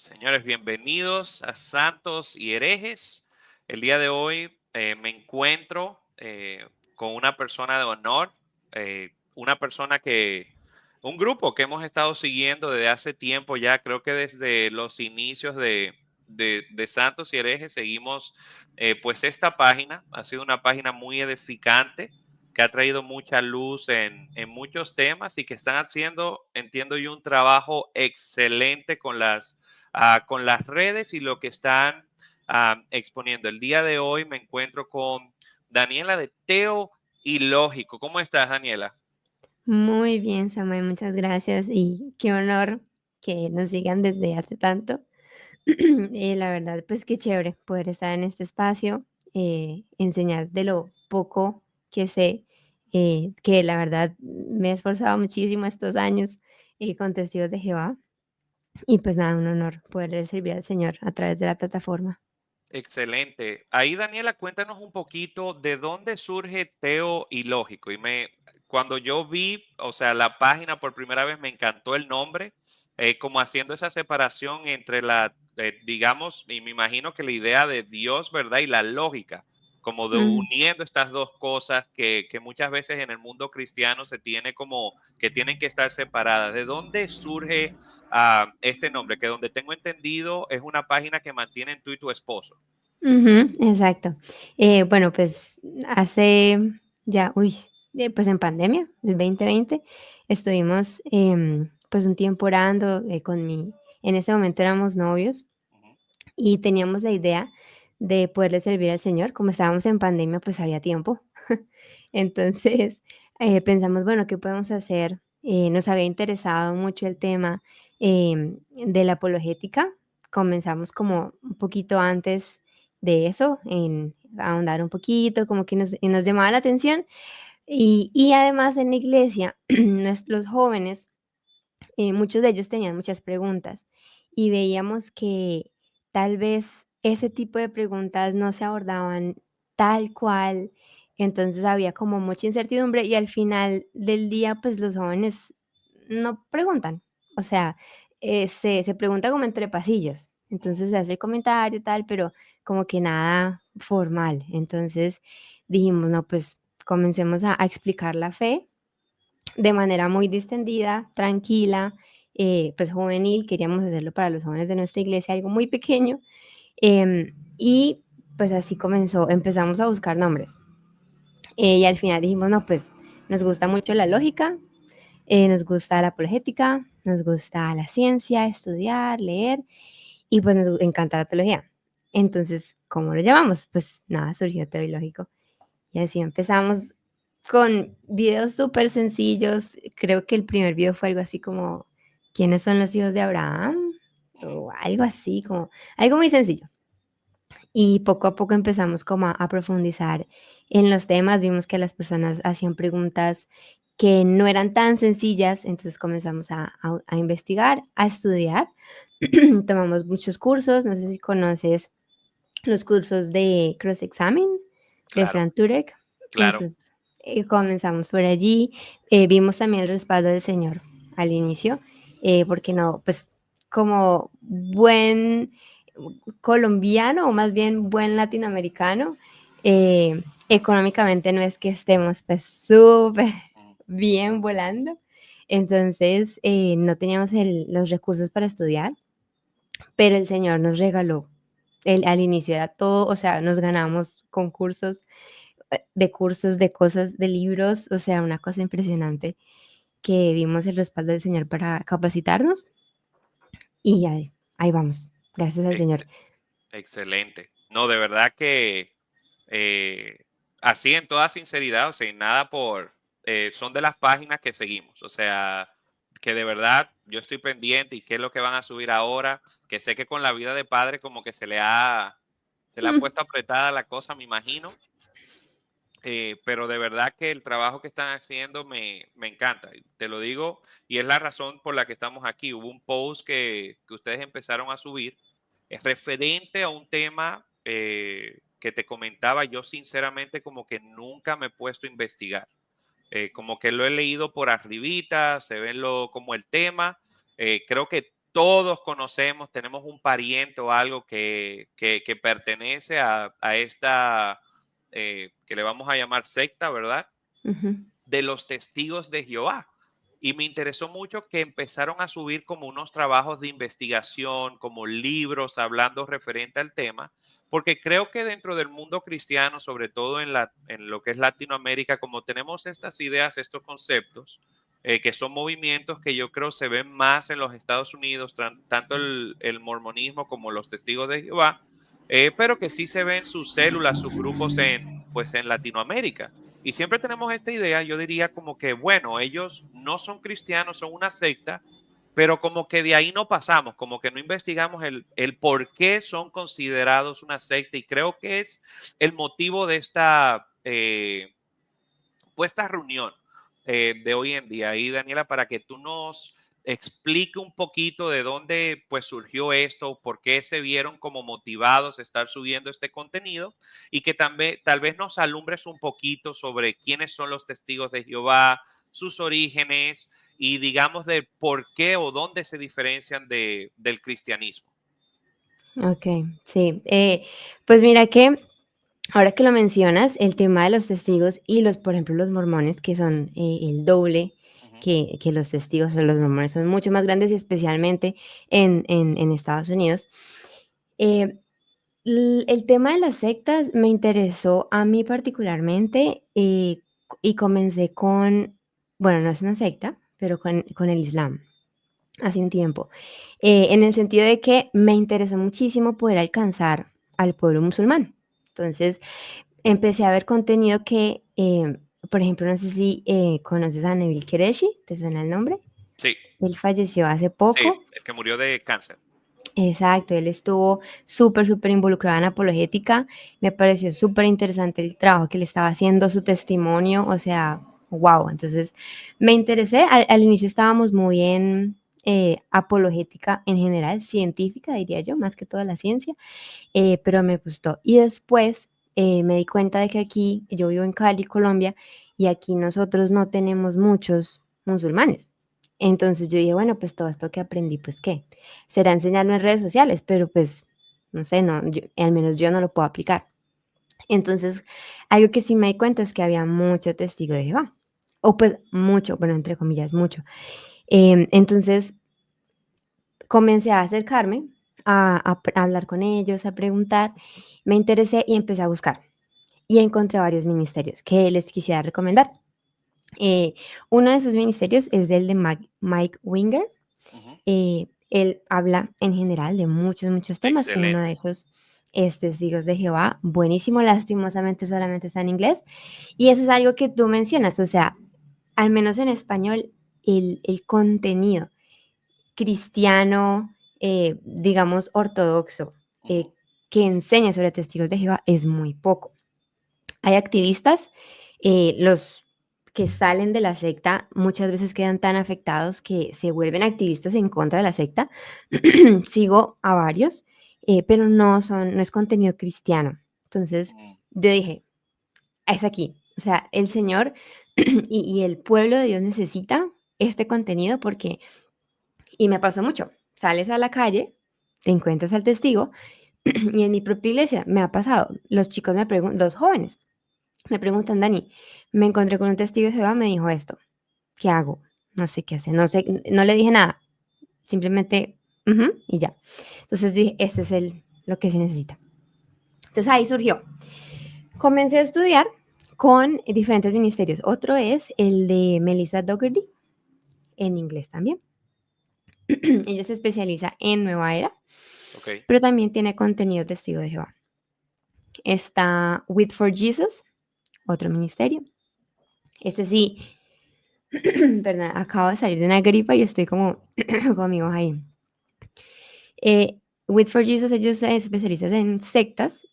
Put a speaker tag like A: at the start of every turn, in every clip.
A: Señores, bienvenidos a Santos y Herejes. El día de hoy me encuentro con una persona de honor, una persona un grupo que hemos estado siguiendo desde hace tiempo ya, creo que desde los inicios de Santos y Herejes seguimos pues esta página. Ha sido una página muy edificante que ha traído mucha luz en muchos temas y que están haciendo, entiendo yo, un trabajo excelente con las redes y lo que están exponiendo. El día de hoy me encuentro con Daniela de Teo y Lógico. ¿Cómo estás, Daniela?
B: Muy bien, Samuel, muchas gracias y qué honor que nos sigan desde hace tanto. La verdad, pues qué chévere poder estar en este espacio, enseñar de lo poco que sé, que la verdad me he esforzado muchísimo estos años con Testigos de Jehová. Y pues nada, un honor poder servir al Señor a través de la plataforma.
A: Excelente. Ahí, Daniela, cuéntanos un poquito de dónde surge Teo y Lógico. Cuando yo vi, o sea, la página por primera vez, me encantó el nombre, como haciendo esa separación entre digamos, y me imagino que la idea de Dios, ¿verdad? Y la lógica, como de
B: Mm.
A: uniendo estas dos cosas que muchas veces en el mundo cristiano se tiene como que tienen que estar separadas. ¿De dónde surge este nombre? Que donde tengo entendido es una página que mantienen tú y tu esposo.
B: Ujú, exacto. Bueno, pues hace ya, pues en pandemia, el 2020, estuvimos pues un tiempo orando en ese momento éramos novios
A: Ujú.
B: y teníamos la idea de poderle servir al Señor. Como estábamos en pandemia, pues había tiempo. Entonces pensamos, bueno, ¿qué podemos hacer? Nos había interesado mucho el tema de la apologética. Comenzamos como un poquito antes de eso, en ahondar un poquito, como que nos llamaba la atención. Y además en la iglesia, los jóvenes, muchos de ellos tenían muchas preguntas y veíamos que tal vez ese tipo de preguntas no se abordaban tal cual, entonces había como mucha incertidumbre y al final del día, pues los jóvenes no preguntan, o sea, se pregunta como entre pasillos, entonces se hace el comentario tal, pero como que nada formal. Entonces dijimos, no, pues comencemos a explicar la fe de manera muy distendida, tranquila, pues juvenil, queríamos hacerlo para los jóvenes de nuestra iglesia, algo muy pequeño, y pues así empezamos a buscar nombres. Y al final dijimos, no, pues nos gusta mucho la lógica, nos gusta la apologética, nos gusta la ciencia, estudiar, leer, y pues nos encanta la teología. Entonces, ¿cómo lo llamamos? Pues nada, surgió Teológico. Y así empezamos con videos súper sencillos. Creo que el primer video fue algo así como, ¿quiénes son los hijos de Abraham?
A: Ujú.
B: O algo así, como algo muy sencillo. Y poco a poco empezamos como a profundizar en los temas, vimos que las personas hacían preguntas que no eran tan sencillas, entonces comenzamos a investigar, a estudiar. Tomamos muchos cursos, no sé si conoces los cursos de Cross Examine de
A: Claro,
B: Fran Turek.
A: claro.
B: Entonces, comenzamos por allí, vimos también el respaldo del Señor al inicio, porque no, pues como buen colombiano o más bien buen latinoamericano, económicamente no es que estemos pues súper
A: Ujú.
B: bien volando, entonces no teníamos los recursos para estudiar, pero el Señor nos regaló. Al inicio era todo, o sea, nos ganamos concursos de cursos, de cosas, de libros, o sea, una cosa impresionante que vimos el respaldo del Señor para capacitarnos y ahí vamos, gracias al Señor.
A: Ex- Excelente. No, de verdad que eh, así en toda sinceridad, o sea, y nada son de las páginas que seguimos, o sea, que de verdad yo estoy pendiente y qué es lo que van a subir ahora, que sé que con la vida de padre como que se le ha
B: Mm.
A: puesto apretada la cosa, me imagino. Pero de verdad que el trabajo que están haciendo me encanta, y te lo digo, y es la razón por la que estamos aquí. Hubo un post que ustedes empezaron a subir, es referente a un tema que te comentaba. Yo sinceramente como que nunca me he puesto a investigar, como que lo he leído por arribita, se ve como el tema. Creo que todos conocemos, tenemos un pariente o algo que pertenece a esta, que le vamos a llamar secta, ¿verdad?
B: Ujú.
A: De los testigos de Jehová. Y me interesó mucho que empezaron a subir como unos trabajos de investigación, como libros hablando referente al tema, porque creo que dentro del mundo cristiano, sobre todo en lo que es Latinoamérica, como tenemos estas ideas, estos conceptos, que son movimientos que yo creo se ven más en los Estados Unidos, tanto el mormonismo como los testigos de Jehová, pero que sí se ven sus células, sus grupos pues en Latinoamérica. Y siempre tenemos esta idea, yo diría como que, bueno, ellos no son cristianos, son una secta, pero como que de ahí no pasamos, como que no investigamos el por qué son considerados una secta. Y creo que es el motivo de esta, pues esta reunión de hoy en día. Y Daniela, para que tú nos explique un poquito de dónde pues surgió esto, por qué se vieron como motivados a estar subiendo este contenido y que también tal vez nos alumbres un poquito sobre quiénes son los testigos de Jehová, sus orígenes y digamos de por qué o dónde se diferencian del cristianismo.
B: Okey, sí. Pues mira que ahora que lo mencionas, el tema de los testigos y los, por ejemplo, los mormones, que son, el doble
A: Ujú,
B: que los testigos, o los mormones son mucho más grandes, y especialmente en Estados Unidos. Eh, el tema de las sectas me interesó a mí particularmente, y comencé con, bueno, no es una secta, pero con el Islam, hace un tiempo, en el sentido de que me interesó muchísimo poder alcanzar al pueblo musulmán. Entonces, empecé a ver contenido que, por ejemplo, no sé si, conoces a Nabil Qureshi, ¿te suena el nombre?
A: sí,
B: Él falleció hace
A: sí,
B: poco.
A: el que murió de cáncer.
B: Exacto, él estuvo súper, súper involucrado en apologética. Me pareció súper interesante el trabajo que le estaba haciendo, su testimonio, o sea, guau. Entonces, me interesé. Al inicio estábamos muy en, apologética en general, científica, diría yo, más que toda la ciencia, pero me gustó. Y después, me di cuenta de que aquí yo vivo en Cali, Colombia, y aquí nosotros no tenemos muchos musulmanes. Entonces yo dije: "Bueno, pues todo esto que aprendí, pues, ¿qué? Será enseñarlo en redes sociales", pero, pues, no sé, no, yo al menos yo no lo puedo aplicar. Entonces, algo que sí me di cuenta es que había mucho testigo de Jehová, o, pues, mucho, bueno, entre comillas, mucho. Entonces, comencé a acercarme, a hablar con ellos, a preguntar, me interesé y empecé a buscar, y encontré varios ministerios que les quisiera recomendar. Eh, Uno de esos ministerios es del de Mike Winger.
A: Ujú,
B: Él habla en general de muchos, muchos temas. Uno de
A: excelente.
B: esos es Testigos de Jehová, buenísimo, lastimosamente solamente está en inglés. Y eso es algo que tú mencionas, o sea, al menos en español, el contenido cristiano, digamos, ortodoxo,
A: Ujú,
B: que enseña sobre Testigos de Jehová es muy poco. Hay activistas, los que salen de la secta muchas veces quedan tan afectados que se vuelven activistas en contra de la secta. Sigo a varios, pero no es contenido cristiano. Entonces,
A: ujú,
B: yo dije: "Es aquí". O sea, el Señor y el pueblo de Dios necesita este contenido porque y me pasó mucho. Sales a la calle, te encuentras al testigo y en mi propia iglesia me ha pasado. Los chicos me preguntan, los jóvenes me preguntan: "Dani, me encontré con un testigo de Jehová, me dijo esto, ¿qué hago? No sé qué hacer, no sé", no le dije nada, simplemente, ujú, y ya. Entonces dije: "Este es lo que se necesita". Entonces ahí surgió. Comencé a estudiar con diferentes ministerios. Otro es el de Melissa Dougherty, en inglés también. Ella se especializa en Nueva Era,
A: ok,
B: pero también tiene contenido testigo de Jehová. Está With for Jesus, otro ministerio. Este sí, perdón, acabo de salir de una gripa y estoy como con mi voz ahí. With for Jesus, ellos se especializan en sectas.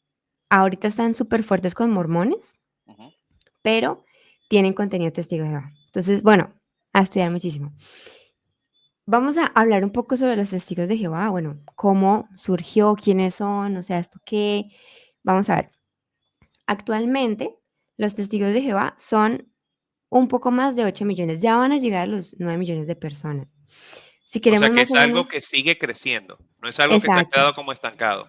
B: Ahorita están súper fuertes con mormones,
A: ujú,
B: pero tienen contenido testigo de Jehová. Entonces, bueno, a estudiar muchísimo. Vamos a hablar un poco sobre los testigos de Jehová. Bueno, cómo surgió, quiénes son, o sea, esto qué. Vamos a ver. Actualmente, los testigos de Jehová son un poco más de 8 millones. Ya van a llegar a los 9 millones de personas. Si
A: O sea
B: queremos
A: que
B: más
A: es
B: o
A: algo
B: menos
A: que sigue creciendo, no es algo que se ha
B: exacto,
A: quedado como estancado.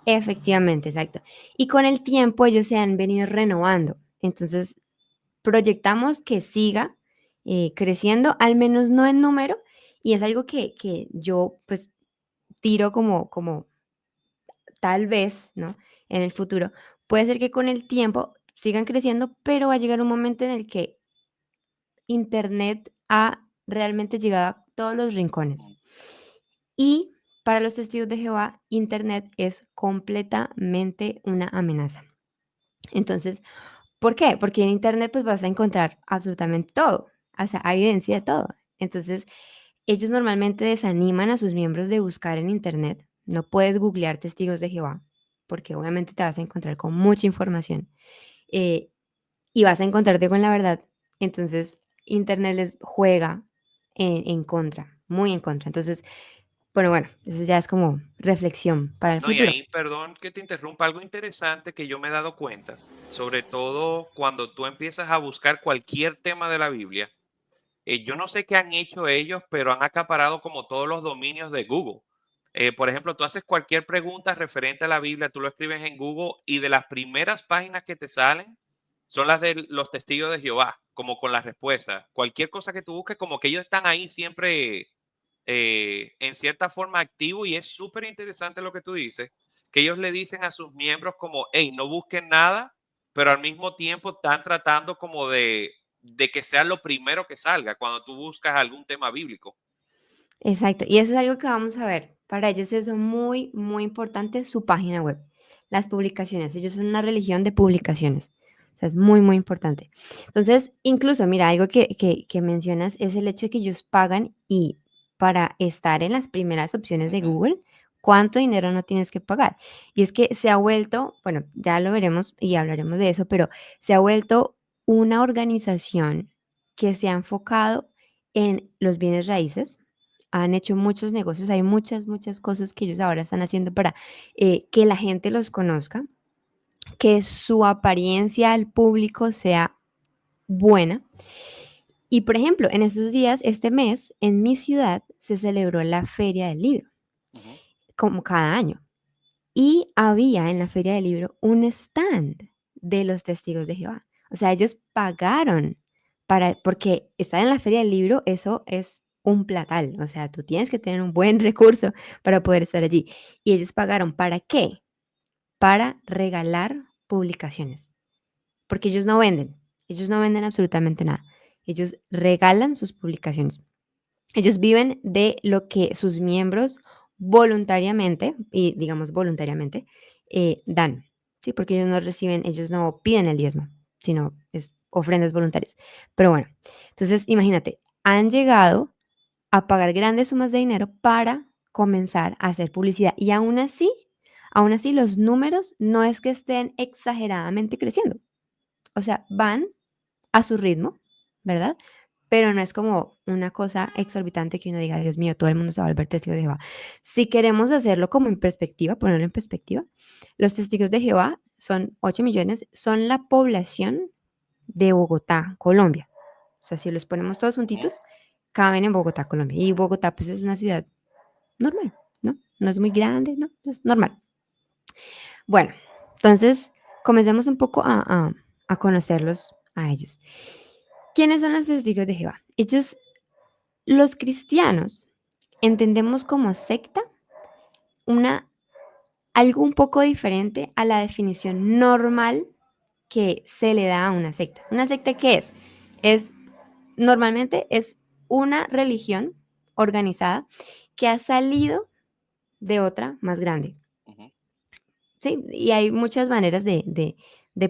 B: efectivamente, exacto. Y con el tiempo ellos se han venido renovando. Entonces, proyectamos que siga creciendo, al menos no en número, y es algo que yo pues tiro como tal vez, ¿no? En el futuro, puede ser que con el tiempo sigan creciendo, pero va a llegar un momento en el que Internet ha realmente llegado a todos los rincones.
A: Mm.
B: Y para los testigos de Jehová, Internet es completamente una amenaza. Entonces, ¿por qué? Porque en Internet pues vas a encontrar absolutamente todo, o sea, hay evidencia de todo. Entonces, ellos normalmente desaniman a sus miembros de buscar en Internet. No puedes googlear testigos de Jehová, porque obviamente te vas a encontrar con mucha información eh, y vas a encontrarte con la verdad. Entonces, Internet les juega en contra, muy en contra. Entonces, bueno, eso ya es como reflexión para el
A: No, y
B: futuro.
A: ahí, perdón que te interrumpa, algo interesante que yo me he dado cuenta, sobre todo cuando tú empiezas a buscar cualquier tema de la Biblia. Yo no sé qué han hecho ellos, pero han acaparado como todos los dominios de Google. Por ejemplo, tú haces cualquier pregunta referente a la Biblia, tú lo escribes en Google y de las primeras páginas que te salen son las de los testigos de Jehová, como con las respuestas. Cualquier cosa que tú busques, como que ellos están ahí siempre en cierta forma activo y es súper interesante lo que tú dices, que ellos le dicen a sus miembros como, hey, no busquen nada, pero al mismo tiempo están tratando como de que sea lo primero que salga cuando tú buscas algún tema bíblico.
B: Exacto, y eso es algo que vamos a ver. Para ellos es muy, muy importante su página web, las publicaciones. Ellos son una religión de publicaciones. O sea, es muy, muy importante. Entonces, incluso, mira, algo que mencionas es el hecho de que ellos pagan y para estar en las primeras opciones de
A: Ujú.
B: Google, ¿cuánto dinero no tienes que pagar? Y es que se ha vuelto, bueno, ya lo veremos y hablaremos de eso, pero se ha vuelto una organización que se ha enfocado en los bienes raíces, han hecho muchos negocios, hay muchas, muchas cosas que ellos ahora están haciendo para que la gente los conozca, que su apariencia al público sea buena. Y por ejemplo, en estos días, este mes, en mi ciudad se celebró la Feria del Libro,
A: Ujú.
B: como cada año. Y había en la Feria del Libro un stand de los testigos de Jehová. O sea, ellos pagaron porque estar en la Feria del Libro, eso es un platal. O sea, tú tienes que tener un buen recurso para poder estar allí. Y ellos pagaron, ¿para qué? Para regalar publicaciones. Porque ellos no venden absolutamente nada. Ellos regalan sus publicaciones. Ellos viven de lo que sus miembros voluntariamente, y digamos voluntariamente, dan, ¿sí? Porque ellos no reciben, ellos no piden el diezmo, sino es ofrendas voluntarias. Pero bueno, entonces imagínate, han llegado a pagar grandes sumas de dinero para comenzar a hacer publicidad y aún así los números no es que estén exageradamente creciendo. O sea, van a su ritmo, ¿verdad? Pero no es como una cosa exorbitante que uno diga, Dios mío, todo el mundo se va a volver testigo de Jehová. Si queremos hacerlo como en perspectiva, ponerlo en perspectiva, los testigos de Jehová son 8 millones, son la población de Bogotá, Colombia. O sea, si los ponemos todos
A: Ujú.
B: juntitos, caben en Bogotá, Colombia. Y Bogotá, pues es una ciudad normal, ¿no? No es muy grande, ¿no? Es normal. Bueno, entonces comencemos un poco a conocerlos a ellos. ¿Quiénes son los testigos de Jehová? Ellos, los cristianos, entendemos como secta una, algo un poco diferente a la definición normal que se le da a una secta. ¿Una secta qué es? Es normalmente es una religión organizada que ha salido de otra más grande.
A: Ujú.
B: Sí, y hay muchas maneras de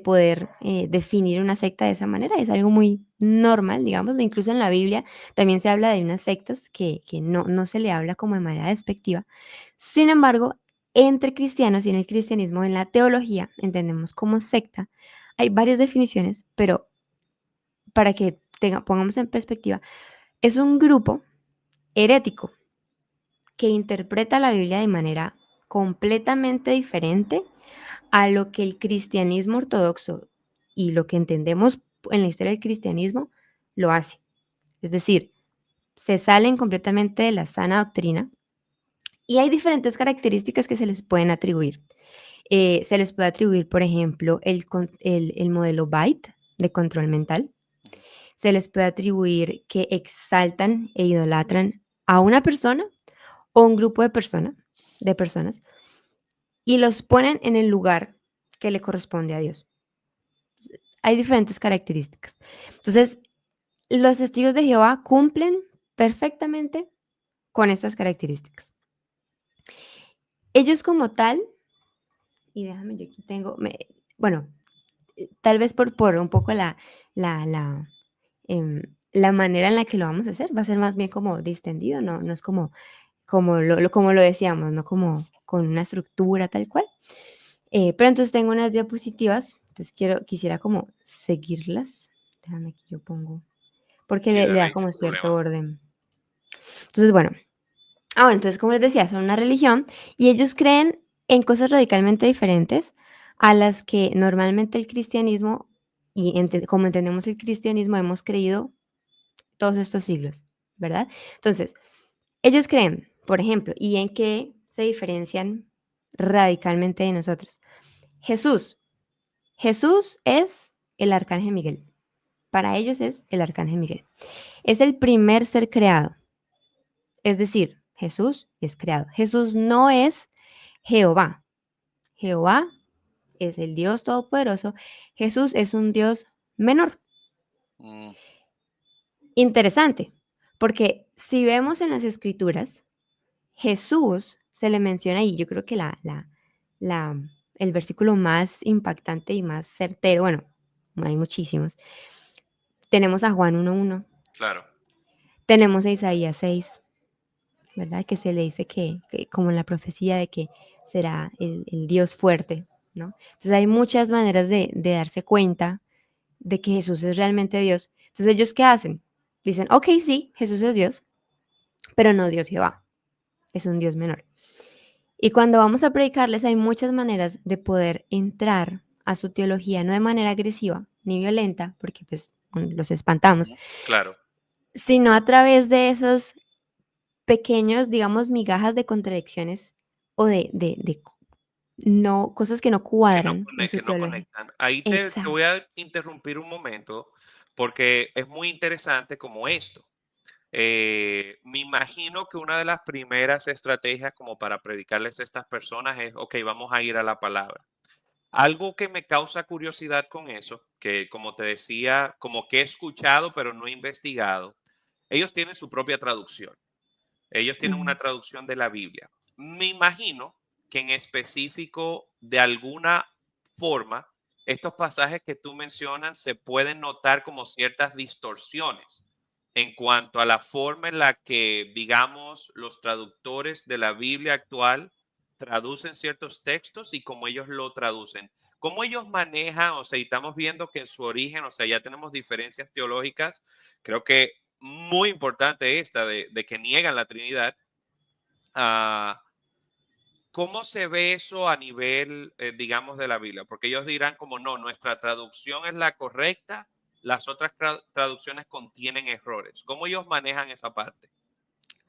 B: poder definir una secta de esa manera. Es algo muy normal, digamos. Incluso en la Biblia también se habla de unas sectas que no se le habla como de manera despectiva. Sin embargo, entre cristianos y en el cristianismo, en la teología, entendemos como secta, hay varias definiciones, pero para que pongamos en perspectiva, es un grupo herético que interpreta la Biblia de manera completamente diferente a lo que el cristianismo ortodoxo y lo que entendemos en la historia del cristianismo lo hace. Es decir, se salen completamente de la sana doctrina y hay diferentes características que se les pueden atribuir. Se les puede atribuir, por ejemplo, el modelo Byte de control mental.
A: Ujú.
B: Se les puede atribuir que exaltan e idolatran a una persona o un grupo de personas, y los ponen en el lugar que le corresponde a Dios. Hay diferentes características. Entonces, los testigos de Jehová cumplen perfectamente con estas características. Ellos como tal, y déjame, yo aquí tengo, bueno, tal vez por un poco la, la, la manera en la que lo vamos a hacer, va a ser más bien como distendido, no es como lo decíamos, no como con una estructura tal cual. Pero entonces tengo unas diapositivas, entonces quisiera como seguirlas. Déjame que yo pongo, porque
A: Sí,
B: le da
A: dale, sin
B: como cierto
A: problema.
B: orden. Entonces, bueno, bueno, entonces como les decía, son una religión y ellos creen en cosas radicalmente diferentes a las que normalmente el cristianismo y como entendemos el cristianismo hemos creído todos estos siglos, ¿verdad? Entonces, ellos creen, por ejemplo, ¿y en qué se diferencian radicalmente de nosotros? Jesús. Jesús es el arcángel Miguel. Para ellos es el arcángel Miguel. Es el primer ser creado. Es decir, Jesús es creado. Jesús no es Jehová. Jehová es el Dios todopoderoso. Jesús es un Dios menor.
A: Mm,
B: Interesante, porque si vemos en las escrituras, Jesús se le menciona y yo creo que la, el versículo más impactante y más certero, bueno, hay muchísimos. Tenemos a Juan 1:1,
A: claro.
B: tenemos a Isaías 6, ¿verdad? Que se le dice que como la profecía de que será el Dios fuerte, ¿no? Entonces hay muchas maneras de darse cuenta de que Jesús es realmente Dios. Entonces, ¿ellos qué hacen? Dicen, ok, sí, Jesús es Dios, pero no Dios Jehová, es un Dios menor. Y cuando vamos a predicarles hay muchas maneras de poder entrar a su teología, no de manera agresiva ni violenta, porque pues los espantamos,
A: Ujú. Claro.
B: sino a través de esos pequeños, digamos, migajas de contradicciones o de no, cosas que no cuadran en su
A: Que no
B: teología.
A: conectan. Ahí te
B: Exacto.
A: voy a interrumpir un momento porque es muy interesante como esto. Me imagino que una de las primeras estrategias como para predicarles a estas personas es, ok, vamos a ir a la palabra. Algo que me causa curiosidad con eso, que como te decía, como que he escuchado pero no he investigado, ellos tienen su propia traducción. Ellos tienen
B: Ujú,
A: una traducción de la Biblia. Me imagino que en específico, de alguna forma, estos pasajes que tú mencionas se pueden notar como ciertas distorsiones en cuanto a la forma en la que, digamos, los traductores de la Biblia actual traducen ciertos textos y cómo ellos lo traducen. Cómo ellos manejan, o sea, y estamos viendo que en su origen, o sea, ya tenemos diferencias teológicas, creo que muy importante esta de que niegan la Trinidad. ah, ¿Cómo se ve eso a nivel, digamos, de la Biblia? Porque ellos dirán como no, nuestra traducción es la correcta, las otras traducciones contienen errores. ¿Cómo ellos manejan esa parte?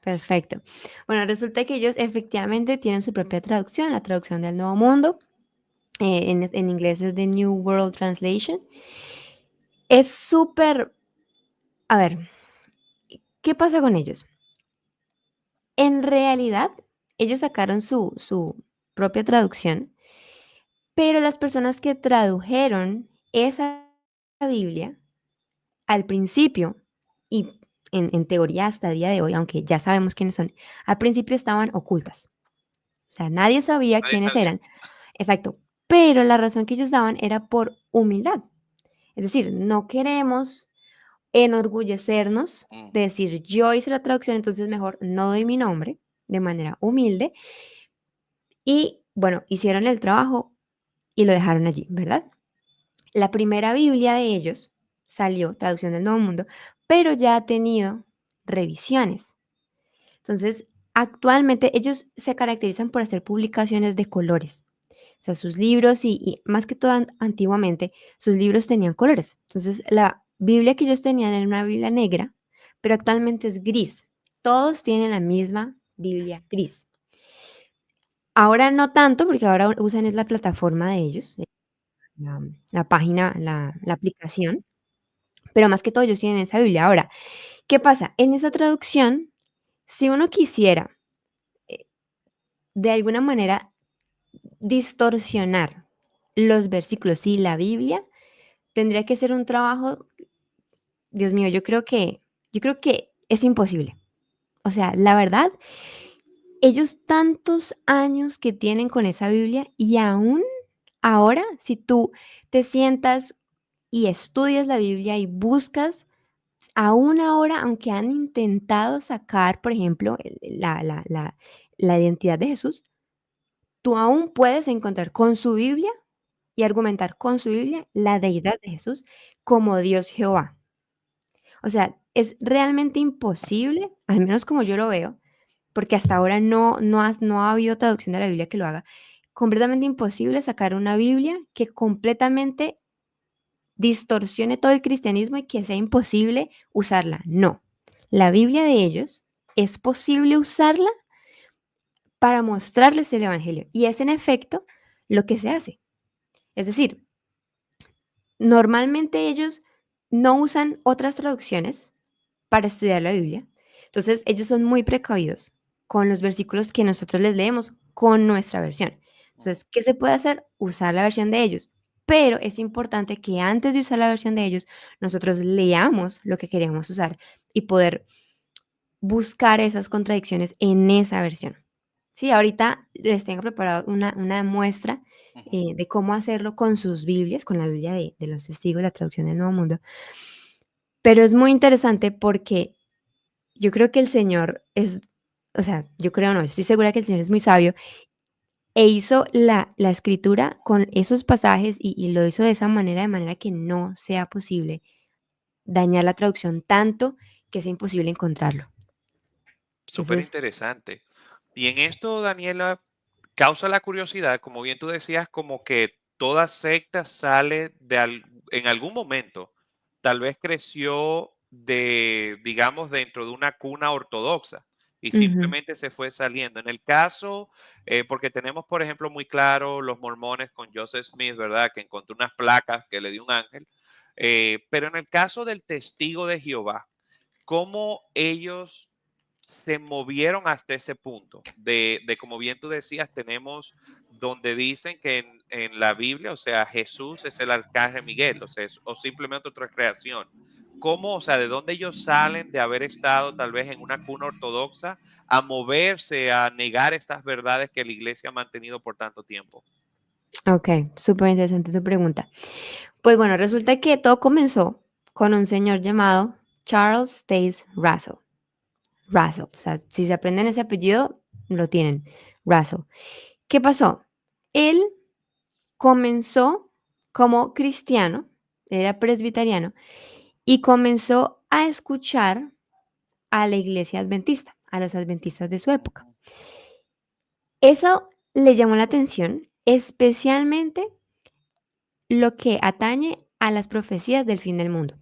B: perfecto. Bueno, resulta que ellos efectivamente tienen su propia traducción, la traducción del Nuevo Mundo. En inglés es The New World Translation. Es súper, a ver, ¿qué pasa con ellos? En realidad, ellos sacaron su propia traducción, pero las personas que tradujeron esa Biblia al principio, y en teoría hasta el día de hoy, aunque ya sabemos quiénes son, al principio estaban ocultas. O sea, nadie sabía
A: Nadie
B: quiénes
A: sabía.
B: eran. Exacto. Pero la razón que ellos daban era por humildad. Es decir, no queremos enorgullecernos de
A: Ujú.
B: decir yo hice la traducción, entonces mejor no doy mi nombre de manera humilde. Y bueno, hicieron el trabajo y lo dejaron allí, ¿verdad? La primera Biblia de ellos salió, traducción del Nuevo Mundo, pero ya ha tenido revisiones. Entonces, actualmente ellos se caracterizan por hacer publicaciones de colores. O sea, sus libros y más que todo antiguamente, sus libros tenían colores. Entonces, la Biblia que ellos tenían era una Biblia negra, pero actualmente es gris. Todos tienen la misma Biblia gris. Ahora no tanto, porque ahora usan es la plataforma de ellos, la la página, la aplicación, pero más que todo ellos tienen esa Biblia. Ahora, ¿qué pasa? En esa traducción, si uno quisiera, eh, de alguna manera distorsionar los versículos y la Biblia, tendría que ser un trabajo, Dios mío, yo creo que es imposible. O sea, la verdad, ellos tantos años que tienen con esa Biblia y aún ahora, si tú te sientas y estudias la Biblia y buscas, aún ahora, aunque han intentado sacar, por ejemplo, la identidad de Jesús, tú aún puedes encontrar con su Biblia y argumentar con su Biblia la deidad de Jesús como Dios Jehová. O sea, es realmente imposible, al menos como yo lo veo, porque hasta ahora no ha habido traducción de la Biblia que lo haga, completamente imposible sacar una Biblia que completamente distorsione todo el cristianismo y que sea imposible usarla. No, la Biblia de ellos es posible usarla para mostrarles el evangelio, y es en efecto lo que se hace. Es decir, normalmente ellos no usan otras traducciones para estudiar la Biblia. Entonces, ellos son muy precavidos con los versículos que nosotros les leemos con nuestra versión. Entonces, ¿qué se puede hacer? Usar la versión de ellos. Pero es importante que antes de usar la versión de ellos, nosotros leamos lo que queremos usar y poder buscar esas contradicciones en esa versión. Sí, ahorita les tengo preparado una muestra
A: Ujú.
B: de cómo hacerlo con sus Biblias, con la Biblia de los Testigos, la traducción del Nuevo Mundo. Pero es muy interesante porque yo creo que el Señor es, o sea, yo creo no, yo estoy segura que el Señor es muy sabio e hizo la escritura con esos pasajes y lo hizo de manera que no sea posible dañar la traducción tanto que sea imposible encontrarlo.
A: Súper
B: Entonces,
A: interesante. Y en esto, Daniela, causa la curiosidad, como bien tú decías, como que toda secta sale en algún momento, tal vez creció de, digamos, dentro de una cuna ortodoxa y
B: ujú,
A: simplemente se fue saliendo. En el caso, porque tenemos, por ejemplo, muy claro los mormones con Joseph Smith, ¿verdad? Que encontró unas placas que le dio un ángel. Pero en el caso del testigo de Jehová, cómo ellos se movieron hasta ese punto de como bien tú decías, tenemos donde dicen que en la Biblia, o sea, Jesús es el arcángel Miguel, o sea, o simplemente otra creación. ¿Cómo, o sea, de dónde ellos salen de haber estado tal vez en una cuna ortodoxa a moverse, a negar estas verdades que la iglesia ha mantenido por tanto tiempo?
B: okey, superinteresante tu pregunta. Pues bueno, resulta que todo comenzó con un señor llamado Charles Taze Russell. Russell, o sea, si se aprenden ese apellido, lo tienen, Russell. ¿Qué pasó? Él comenzó como cristiano, era presbiteriano, y comenzó a escuchar a la iglesia adventista, a los adventistas de su época.
A: Ujú.
B: Eso le llamó la atención, especialmente lo que atañe a las profecías del fin del mundo.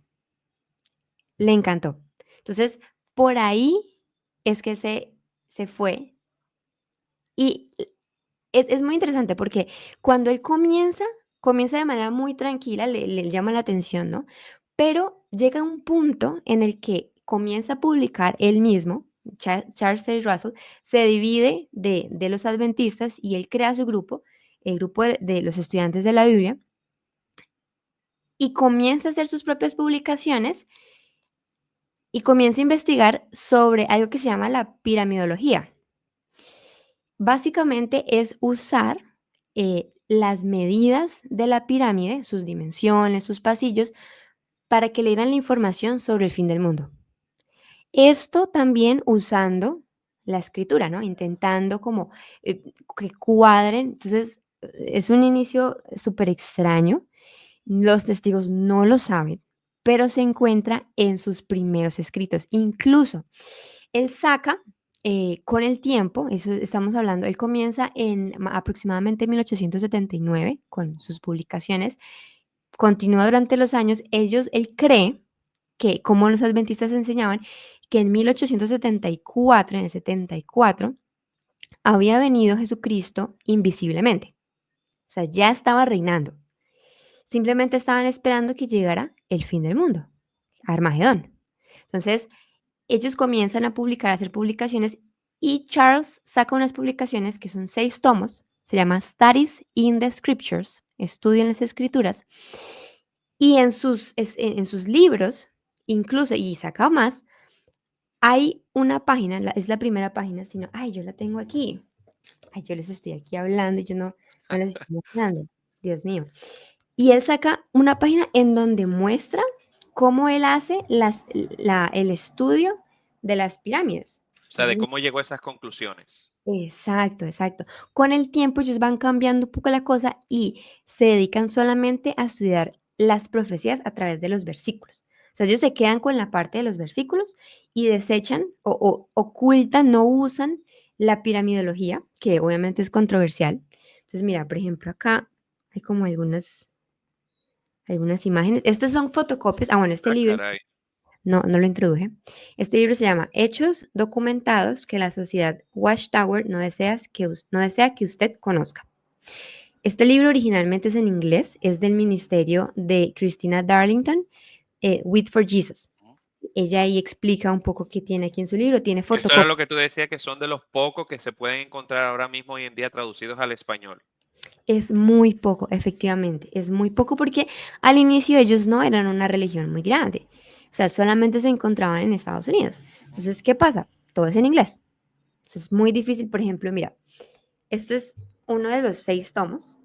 B: Le encantó. Entonces, por ahí es que se fue y es muy interesante porque cuando él comienza de manera muy tranquila, le llama la atención, ¿no? Pero llega un punto en el que comienza a publicar él mismo, Charles Taze Russell, se divide de los adventistas y él crea su grupo, el grupo de los estudiantes de la Biblia, y comienza a hacer sus propias publicaciones y comienza a investigar sobre algo que se llama la piramidología. Básicamente es usar las medidas de la pirámide, sus dimensiones, sus pasillos, para que le dieran la información sobre el fin del mundo. Esto también usando la escritura, ¿no? Intentando como que cuadren. Entonces, es un inicio súper extraño. Los testigos no lo saben, pero se encuentra en sus primeros escritos. Incluso él saca, con el tiempo, eso estamos hablando, él comienza en aproximadamente 1879 con sus publicaciones, continúa durante los años, él cree que, como los adventistas enseñaban, que en 1874, en el 74, había venido Jesucristo invisiblemente. O sea, ya estaba reinando. Simplemente estaban esperando que llegara el fin del mundo, Armagedón. Entonces, ellos comienzan a publicar, a hacer publicaciones y Charles saca unas publicaciones que son 6 tomos, se llama Studies in the Scriptures, Estudio en las Escrituras, y en sus libros, incluso, y saca más, hay una página, es la primera página, sino, ay, yo la tengo aquí, ay, yo les estoy aquí hablando y yo no les estoy mostrando, Dios mío. Y él saca una página en donde muestra cómo él hace el estudio de las pirámides.
A: O sea, de
B: Entonces,
A: cómo llegó a esas conclusiones.
B: exacto, exacto. Con el tiempo ellos van cambiando un poco la cosa y se dedican solamente a estudiar las profecías a través de los versículos. O sea, ellos se quedan con la parte de los versículos y desechan o ocultan, no usan la piramidología, que obviamente es controversial. Entonces, mira, por ejemplo, acá hay como algunas imágenes. Estas son fotocopias. Ah, bueno, este
A: Ah,
B: libro
A: caray.
B: no lo introduje. Este libro se llama Hechos documentados que la sociedad Watchtower no desea que usted conozca. Este libro originalmente es en inglés, es del ministerio de Christina Darlington, Wit for Jesus.
A: Ujú.
B: Ella ahí explica un poco qué tiene aquí en su libro, tiene
A: Eso era
B: fotocopias.
A: lo que tú decías, que son de los pocos que se pueden encontrar ahora mismo hoy en día traducidos al español.
B: Es muy poco, efectivamente, es muy poco porque al inicio ellos no eran una religión muy grande, o sea, solamente se encontraban en Estados Unidos. Entonces, ¿qué pasa? Todo es en inglés. Entonces, es muy difícil, por ejemplo, mira, este es uno de los 6 tomos,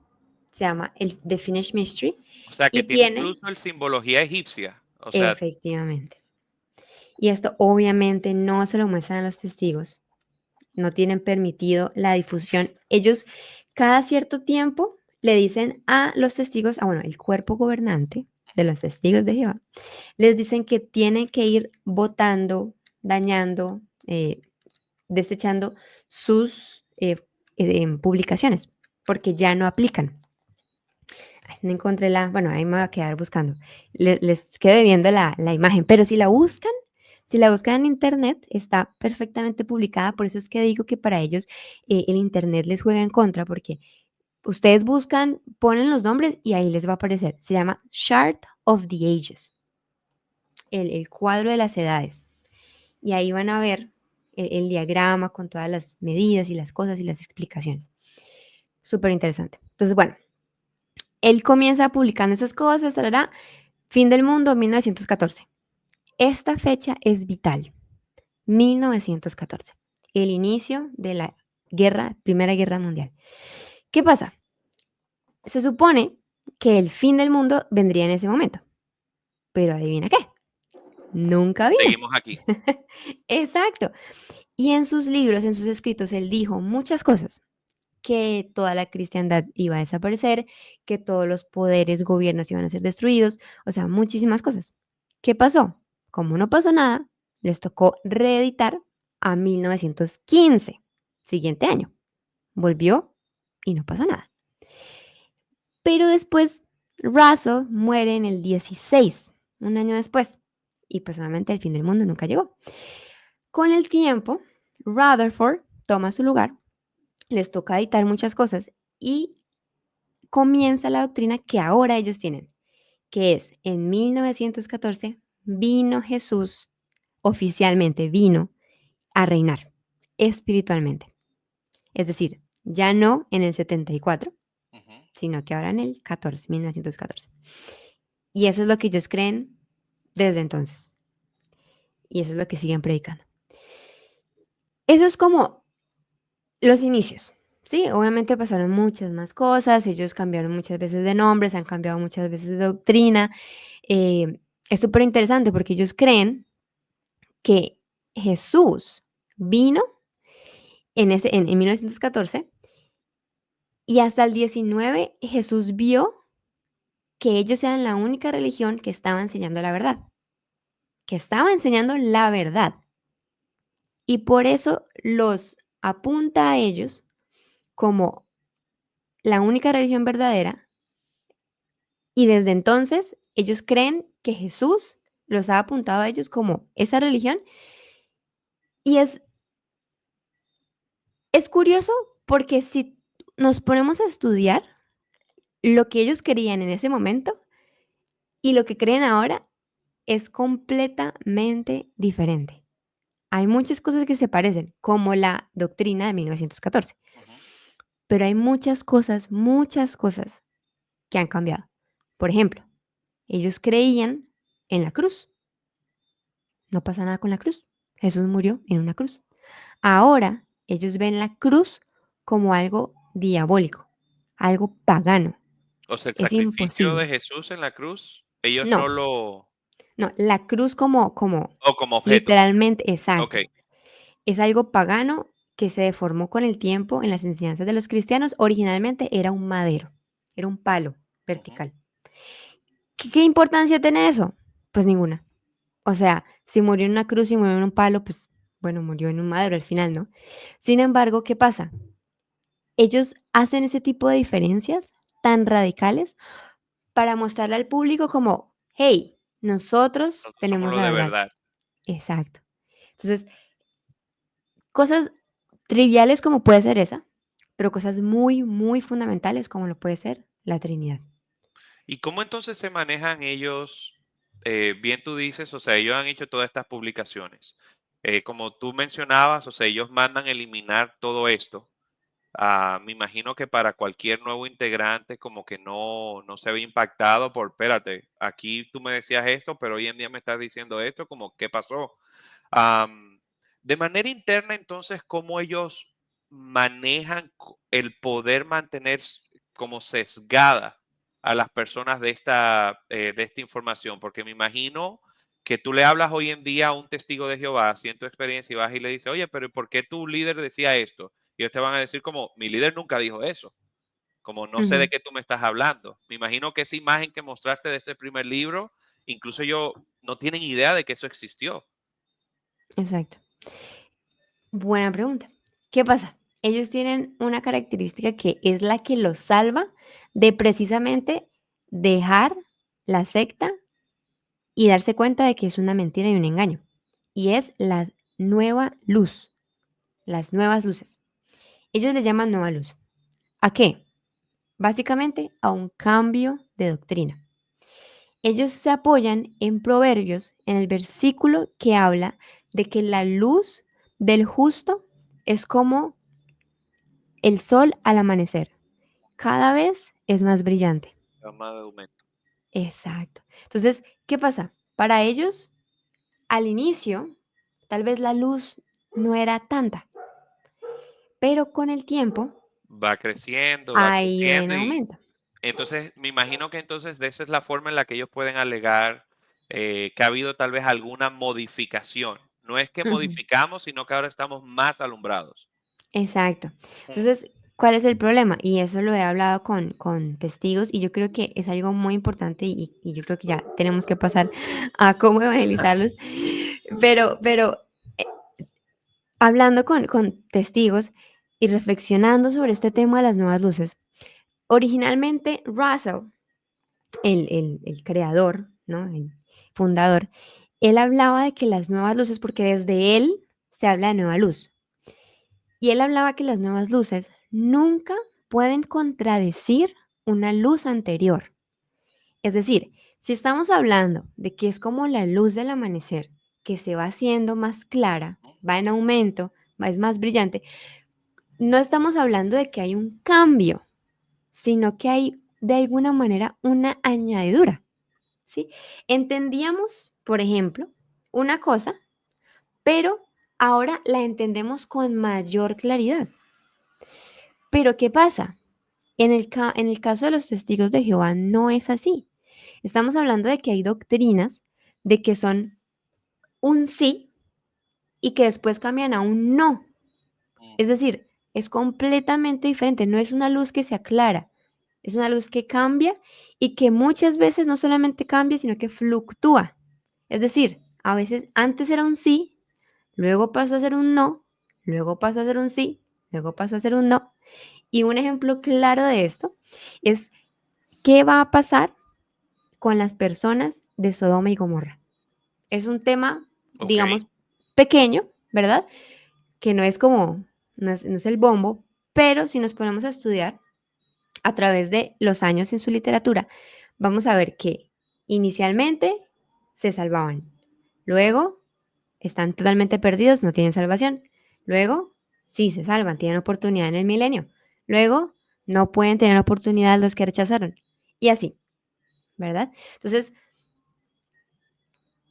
B: se llama el The Finnish Mystery
A: O sea, que
B: y
A: tiene
B: tiene,
A: incluso el simbología egipcia. O sea,
B: efectivamente, y esto obviamente no se lo muestran a los testigos, no tienen permitido la difusión. Ellos cada cierto tiempo le dicen a los testigos, bueno, el cuerpo gobernante de los testigos de Jehová, les dicen que tienen que ir votando, dañando, desechando sus publicaciones, porque ya no aplican. Ay, no encontré bueno, ahí me voy a quedar buscando. Les quedo viendo la imagen, pero si la buscan en internet, está perfectamente publicada. Por eso es que digo que para ellos el internet les juega en contra, porque ustedes buscan, ponen los nombres y ahí les va a aparecer. Se llama Chart of the Ages, el cuadro de las edades. Y ahí van a ver el diagrama con todas las medidas y las cosas y las explicaciones. Súper interesante. Entonces, bueno, él comienza publicando esas cosas, tarará, fin del mundo, 1914. Esta fecha es vital, 1914, el inicio de la Primera Guerra Mundial. ¿Qué pasa? Se supone que el fin del mundo vendría en ese momento, pero adivina qué, nunca vino.
A: seguimos aquí.
B: Exacto. Y en sus libros, en sus escritos, él dijo muchas cosas, que toda la cristiandad iba a desaparecer, que todos los poderes, gobiernos iban a ser destruidos, o sea, muchísimas cosas. ¿Qué pasó? Como no pasó nada, les tocó reeditar a 1915, siguiente año. Volvió y no pasó nada. Pero después Russell muere en el 16, un año después, y pues obviamente el fin del mundo nunca llegó. Con el tiempo, Rutherford toma su lugar, les toca editar muchas cosas y comienza la doctrina que ahora ellos tienen, que es en 1914 vino Jesús, oficialmente vino a reinar espiritualmente. Es decir, ya no en el 74,
A: Ujú.
B: sino que ahora en el 14, 1914. Y eso es lo que ellos creen desde entonces. Y eso es lo que siguen predicando. Eso es como los inicios. Sí, obviamente pasaron muchas más cosas, ellos cambiaron muchas veces de nombres, han cambiado muchas veces de doctrina. Eh, es súper interesante porque ellos creen que Jesús vino en 1914 y hasta el 19 Jesús vio que ellos eran la única religión que estaba enseñando la verdad, que estaba enseñando la verdad. Y por eso los apunta a ellos como la única religión verdadera. Y desde entonces ellos creen que Jesús los ha apuntado a ellos como esa religión Y es curioso porque si nos ponemos a estudiar lo que ellos querían en ese momento y lo que creen ahora es completamente diferente. Hay muchas cosas que se parecen, como la doctrina de 1914,
A: Ujú.
B: pero hay muchas cosas que han cambiado. Por ejemplo, ellos creían en la cruz. No pasa nada con la cruz. Jesús murió en una cruz. Ahora ellos ven la cruz como algo diabólico, algo pagano.
A: O sea, el
B: Es
A: sacrificio de
B: imposible.
A: Jesús en la cruz, ellos no
B: No,
A: lo...
B: no, la cruz como
A: O como objeto.
B: literalmente,
A: Ok.
B: exacto. Es algo pagano que se deformó con el tiempo en las enseñanzas de los cristianos. Originalmente era un madero, era un palo
A: Ujú.
B: vertical. ¿Qué importancia tiene eso? Pues ninguna. O sea, si murió en una cruz y murió en un palo, pues bueno, murió en un madero al final, ¿no? Sin embargo, ¿qué pasa? Ellos hacen ese tipo de diferencias tan radicales para mostrarle al público como, hey, nosotros
A: Nosotros somos
B: tenemos
A: lo
B: la
A: de
B: verdad.
A: verdad.
B: Exacto. Entonces, cosas triviales como puede ser esa, pero cosas muy fundamentales como lo puede ser la Trinidad.
A: ¿Y cómo entonces se manejan ellos? Bien tú dices, o sea, ellos han hecho todas estas publicaciones. Como tú mencionabas, o sea, ellos mandan eliminar todo esto. Me imagino que para cualquier nuevo integrante como que no se ve impactado por, espérate, aquí tú me decías esto, pero hoy en día me estás diciendo esto, como, ¿qué pasó? Am, de manera interna, entonces, ¿cómo ellos manejan el poder mantener como sesgada a las personas de esta información? Porque me imagino que tú le hablas hoy en día a un testigo de Jehová, así en tu experiencia, y vas y le dices, oye, pero ¿por qué tu líder decía esto? Y ellos te van a decir como, mi líder nunca dijo eso, como no sé de
B: Ujú,
A: qué tú me estás hablando. Me imagino que esa imagen que mostraste de ese primer libro, incluso ellos no tienen idea de que eso existió.
B: exacto. Buena pregunta. ¿Qué pasa? Ellos tienen una característica que es la que los salva de precisamente dejar la secta y darse cuenta de que es una mentira y un engaño. Y es la nueva luz, las nuevas luces. Ellos le llaman nueva luz. ¿A qué? Básicamente a un cambio de doctrina. Ellos se apoyan en Proverbios, en el versículo que habla de que la luz del justo es como el sol al amanecer. Cada vez es más brillante.
A: Jamás de aumento.
B: Exacto. Entonces, ¿qué pasa? Para ellos, al inicio, tal vez la luz no era tanta, pero con el tiempo
A: Va
B: ha ido en
A: creciendo y
B: aumento.
A: entonces me imagino que entonces de esa es la forma en la que ellos pueden alegar que ha habido tal vez alguna modificación. No es que
B: Ujú.
A: modificamos, sino que ahora estamos más alumbrados.
B: Exacto.
A: Mm.
B: Entonces, ¿cuál es el problema? Y eso lo he hablado con testigos y yo creo que es algo muy importante y yo creo que ya tenemos que pasar a cómo evangelizarlos. Pero eh, hablando con testigos y reflexionando sobre este tema de las nuevas luces, originalmente Russell, el creador, ¿no? El fundador, él hablaba de que las nuevas luces, porque desde él se habla de nueva luz. Y él hablaba que las nuevas luces nunca pueden contradecir una luz anterior. Es decir, si estamos hablando de que es como la luz del amanecer, que se va haciendo más clara, va en aumento, es más brillante, no estamos hablando de que hay un cambio, sino que hay de alguna manera una añadidura, ¿sí? Entendíamos, por ejemplo, una cosa, pero ahora la entendemos con mayor claridad. Pero ¿qué pasa? En el caso de los testigos de Jehová no es así. Estamos hablando de que hay doctrinas de que son un sí y que después cambian a un no.
A: Mm.
B: Es decir, es completamente diferente. No es una luz que se aclara, es una luz que cambia y que muchas veces no solamente cambia, sino que fluctúa. Es decir, a veces antes era un sí, luego pasó a ser un no, luego pasó a ser un sí, luego pasó a ser un no. Y un ejemplo claro de esto es qué va a pasar con las personas de Sodoma y Gomorra. Es un tema,
A: Ok.
B: digamos, pequeño, ¿verdad? Que no es como, no es el bombo, pero si nos ponemos a estudiar a través de los años en su literatura, vamos a ver que inicialmente se salvaban, luego están totalmente perdidos, no tienen salvación, luego sí se salvan, tienen oportunidad en el milenio, luego no pueden tener oportunidad los que rechazaron, y así, ¿verdad? Entonces,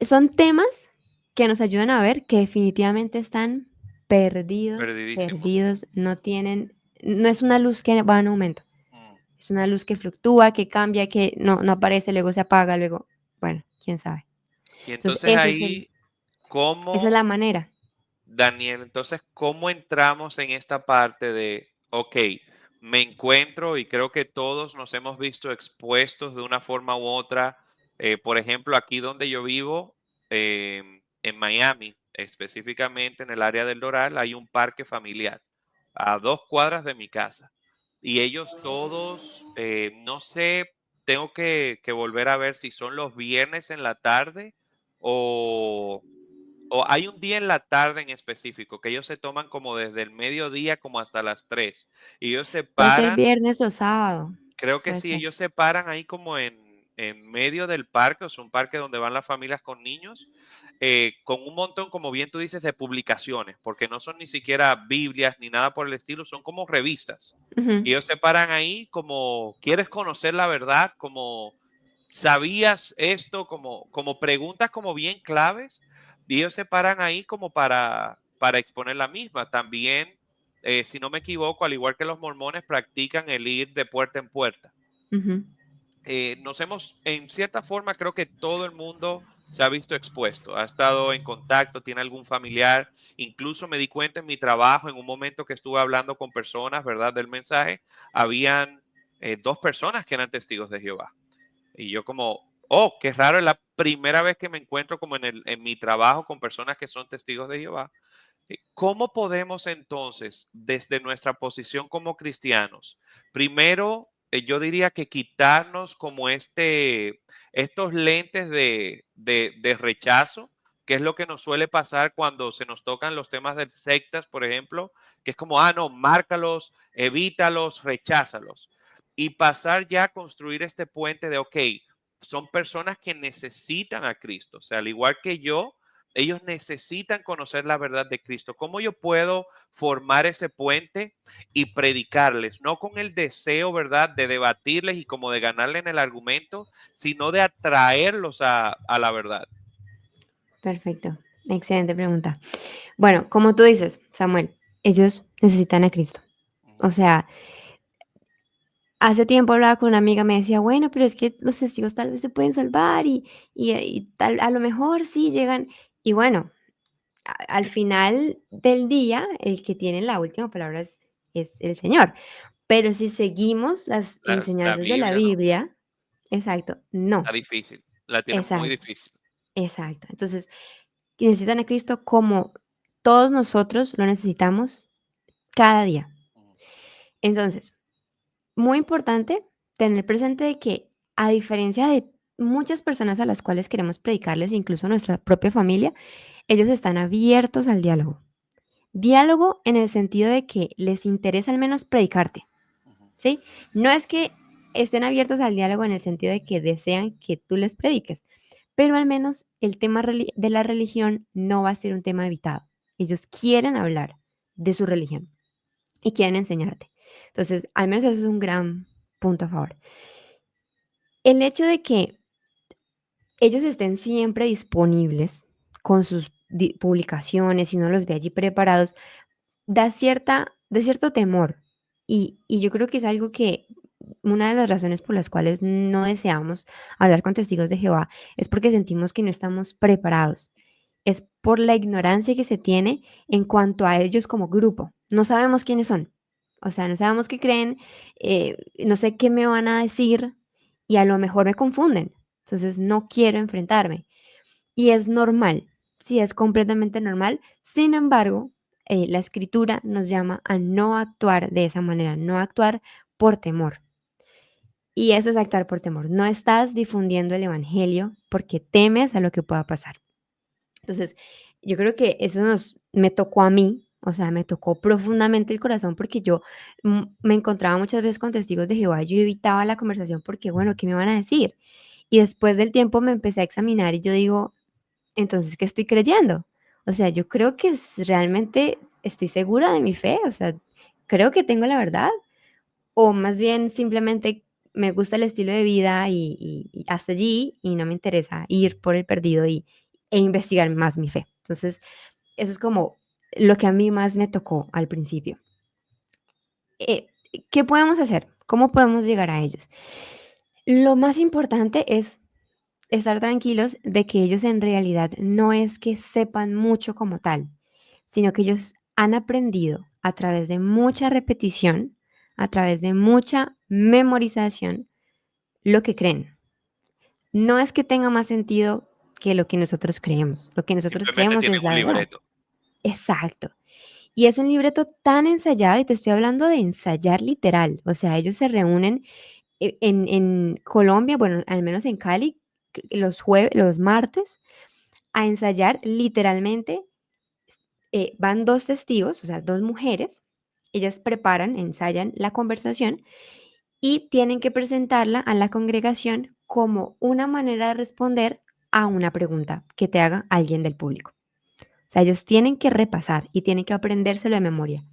B: son temas que nos ayudan a ver que definitivamente están perdidos,
A: Perdidísimos.
B: perdidos, no es una luz que va en aumento,
A: Mm.
B: es una luz que fluctúa, que cambia, que no aparece, luego se apaga, luego, bueno, quién sabe.
A: Y
B: Entonces,
A: entonces ahí,
B: esa es la
A: ¿cómo,
B: manera.
A: Daniel, entonces, cómo entramos en esta parte de, ok, me encuentro y creo que todos nos hemos visto expuestos de una forma u otra? Por ejemplo, aquí donde yo vivo, en Miami, específicamente en el área del Doral, hay un parque familiar a 2 cuadras de mi casa. Y ellos todos, no sé, tengo que volver a ver si son los viernes en la tarde o hay un día en la tarde en específico que ellos se toman como desde el mediodía como hasta las 3 y ellos se
B: Puede ser
A: paran,
B: viernes o sábado,
A: creo que
B: puede
A: sí,
B: ser.
A: ellos se paran ahí como en medio del parque, o sea, un parque donde van las familias con niños, con un montón, como bien tú dices, de publicaciones, porque no son ni siquiera Biblias ni nada por el estilo, son como revistas.
B: Ujú,
A: Y ellos se paran ahí como, ¿quieres conocer la verdad? Como, ¿sabías esto? Como preguntas como bien claves, y ellos se paran ahí como para exponer la misma. También, si no me equivoco, al igual que los mormones, practican el ir de puerta en puerta.
B: ujú.
A: En cierta forma, creo que todo el mundo se ha visto expuesto, ha estado en contacto, tiene algún familiar, incluso me di cuenta en mi trabajo, en un momento que estuve hablando con personas, ¿verdad?, del mensaje, habían 2 personas que eran testigos de Jehová. Y yo como, oh, qué raro, es la primera vez que me encuentro como en mi trabajo con personas que son testigos de Jehová. ¿Cómo podemos entonces, desde nuestra posición como cristianos, primero, yo diría que quitarnos como estos lentes de rechazo, que es lo que nos suele pasar cuando se nos tocan los temas de sectas, por ejemplo, que es como, no, márcalos, evítalos, recházalos, y pasar ya a construir este puente de, ok, son personas que necesitan a Cristo, o sea, al igual que yo, ellos necesitan conocer la verdad de Cristo. ¿Cómo yo puedo formar ese puente y predicarles? No con el deseo, ¿verdad?, de debatirles y como de ganarle en el argumento, sino de atraerlos a la verdad.
B: Perfecto, excelente pregunta. Bueno, como tú dices, Samuel, ellos necesitan a Cristo. O
A: Ujú,
B: sea, hace tiempo hablaba con una amiga, me decía, bueno, pero es que los testigos tal vez se pueden salvar y tal, a lo mejor sí llegan. Y bueno, al final del día, el que tiene la última palabra es el Señor. Pero si seguimos las
A: La
B: enseñanzas de la
A: Biblia, ¿no?
B: Biblia, exacto,
A: Está
B: no,
A: difícil. La tienen muy
B: exacto,
A: difícil.
B: exacto. Entonces, necesitan a Cristo como todos nosotros lo necesitamos cada día.
A: Ujú,
B: Entonces, muy importante tener presente de que, a diferencia de muchas personas a las cuales queremos predicarles, incluso nuestra propia familia, ellos están abiertos al diálogo. Diálogo en el sentido de que les interesa al menos predicarte,
A: ujú.
B: ¿sí? No es que estén abiertos al diálogo en el sentido de que desean que tú les prediques, pero al menos el tema de la religión no va a ser un tema evitado. Ellos quieren hablar de su religión y quieren enseñarte. Entonces, al menos eso es un gran punto a favor. El hecho de que ellos estén siempre disponibles con sus publicaciones y uno los ve allí preparados, de cierto temor. Y yo creo que es algo que una de las razones por las cuales no deseamos hablar con testigos de Jehová es porque sentimos que no estamos preparados. Es por la ignorancia que se tiene en cuanto a ellos como grupo. No sabemos quiénes son. O sea, no sabemos qué creen, no sé qué me van a decir y a lo mejor me confunden. Entonces no quiero enfrentarme. Y es normal, sí, es completamente normal. Sin embargo, la escritura nos llama a no actuar de esa manera, no actuar por temor. Y eso es actuar por temor. No estás difundiendo el evangelio porque temes a lo que pueda pasar. Entonces, yo creo que eso me tocó a mí, o sea, me tocó profundamente el corazón porque yo me encontraba muchas veces con testigos de Jehová y yo evitaba la conversación porque, bueno, ¿qué me van a decir? Y después del tiempo me empecé a examinar y yo digo, entonces, ¿qué estoy creyendo? O sea, yo creo que realmente estoy segura de mi fe, o sea, creo que tengo la verdad, o más bien simplemente me gusta el estilo de vida y hasta allí y no me interesa ir por el perdido e investigar más mi fe. Entonces, eso es como lo que a mí más me tocó al principio. Eh, ¿Qué podemos hacer? ¿Cómo podemos llegar a ellos? Lo más importante es estar tranquilos de que ellos en realidad no es que sepan mucho como tal, sino que ellos han aprendido a través de mucha repetición, a través de mucha memorización, lo que creen. No es que tenga más sentido que lo que nosotros creemos. Lo que nosotros
A: Simplemente
B: creemos
A: tienen
B: es
A: un
B: la verdad.
A: libreto.
B: Exacto. Y es un libreto tan ensayado, y te estoy hablando de ensayar literal. O sea, ellos se reúnen en Colombia, bueno, al menos en Cali, los martes, a ensayar literalmente. Van dos testigos, o sea, dos mujeres, ellas preparan, ensayan la conversación y tienen que presentarla a la congregación como una manera de responder a una pregunta que te haga alguien del público. O sea, ellos tienen que repasar y tienen que aprendérselo de memoria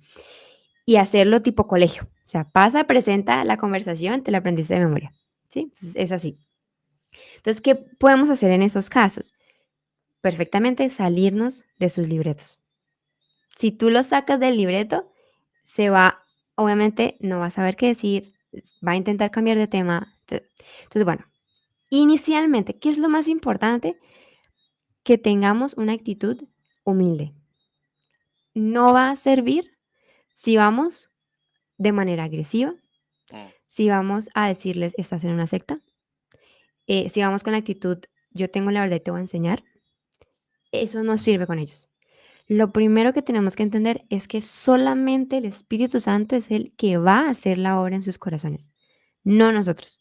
B: y hacerlo tipo colegio. O sea, pasa, presenta la conversación, te la aprendiste de memoria. ¿Sí? Entonces, es así. Entonces, ¿qué podemos hacer en esos casos? Perfectamente salirnos de sus libretos. Si tú lo sacas del libreto, se va, obviamente no va a saber qué decir, va a intentar cambiar de tema. Entonces, bueno, inicialmente, ¿qué es lo más importante? Que tengamos una actitud humilde. No va a servir si vamos de manera agresiva,
A: Mm.
B: si vamos a decirles, estás en una secta, si vamos con la actitud, yo tengo la verdad y te voy a enseñar, eso no sirve con ellos. Lo primero que tenemos que entender es que solamente el Espíritu Santo es el que va a hacer la obra en sus corazones, no nosotros.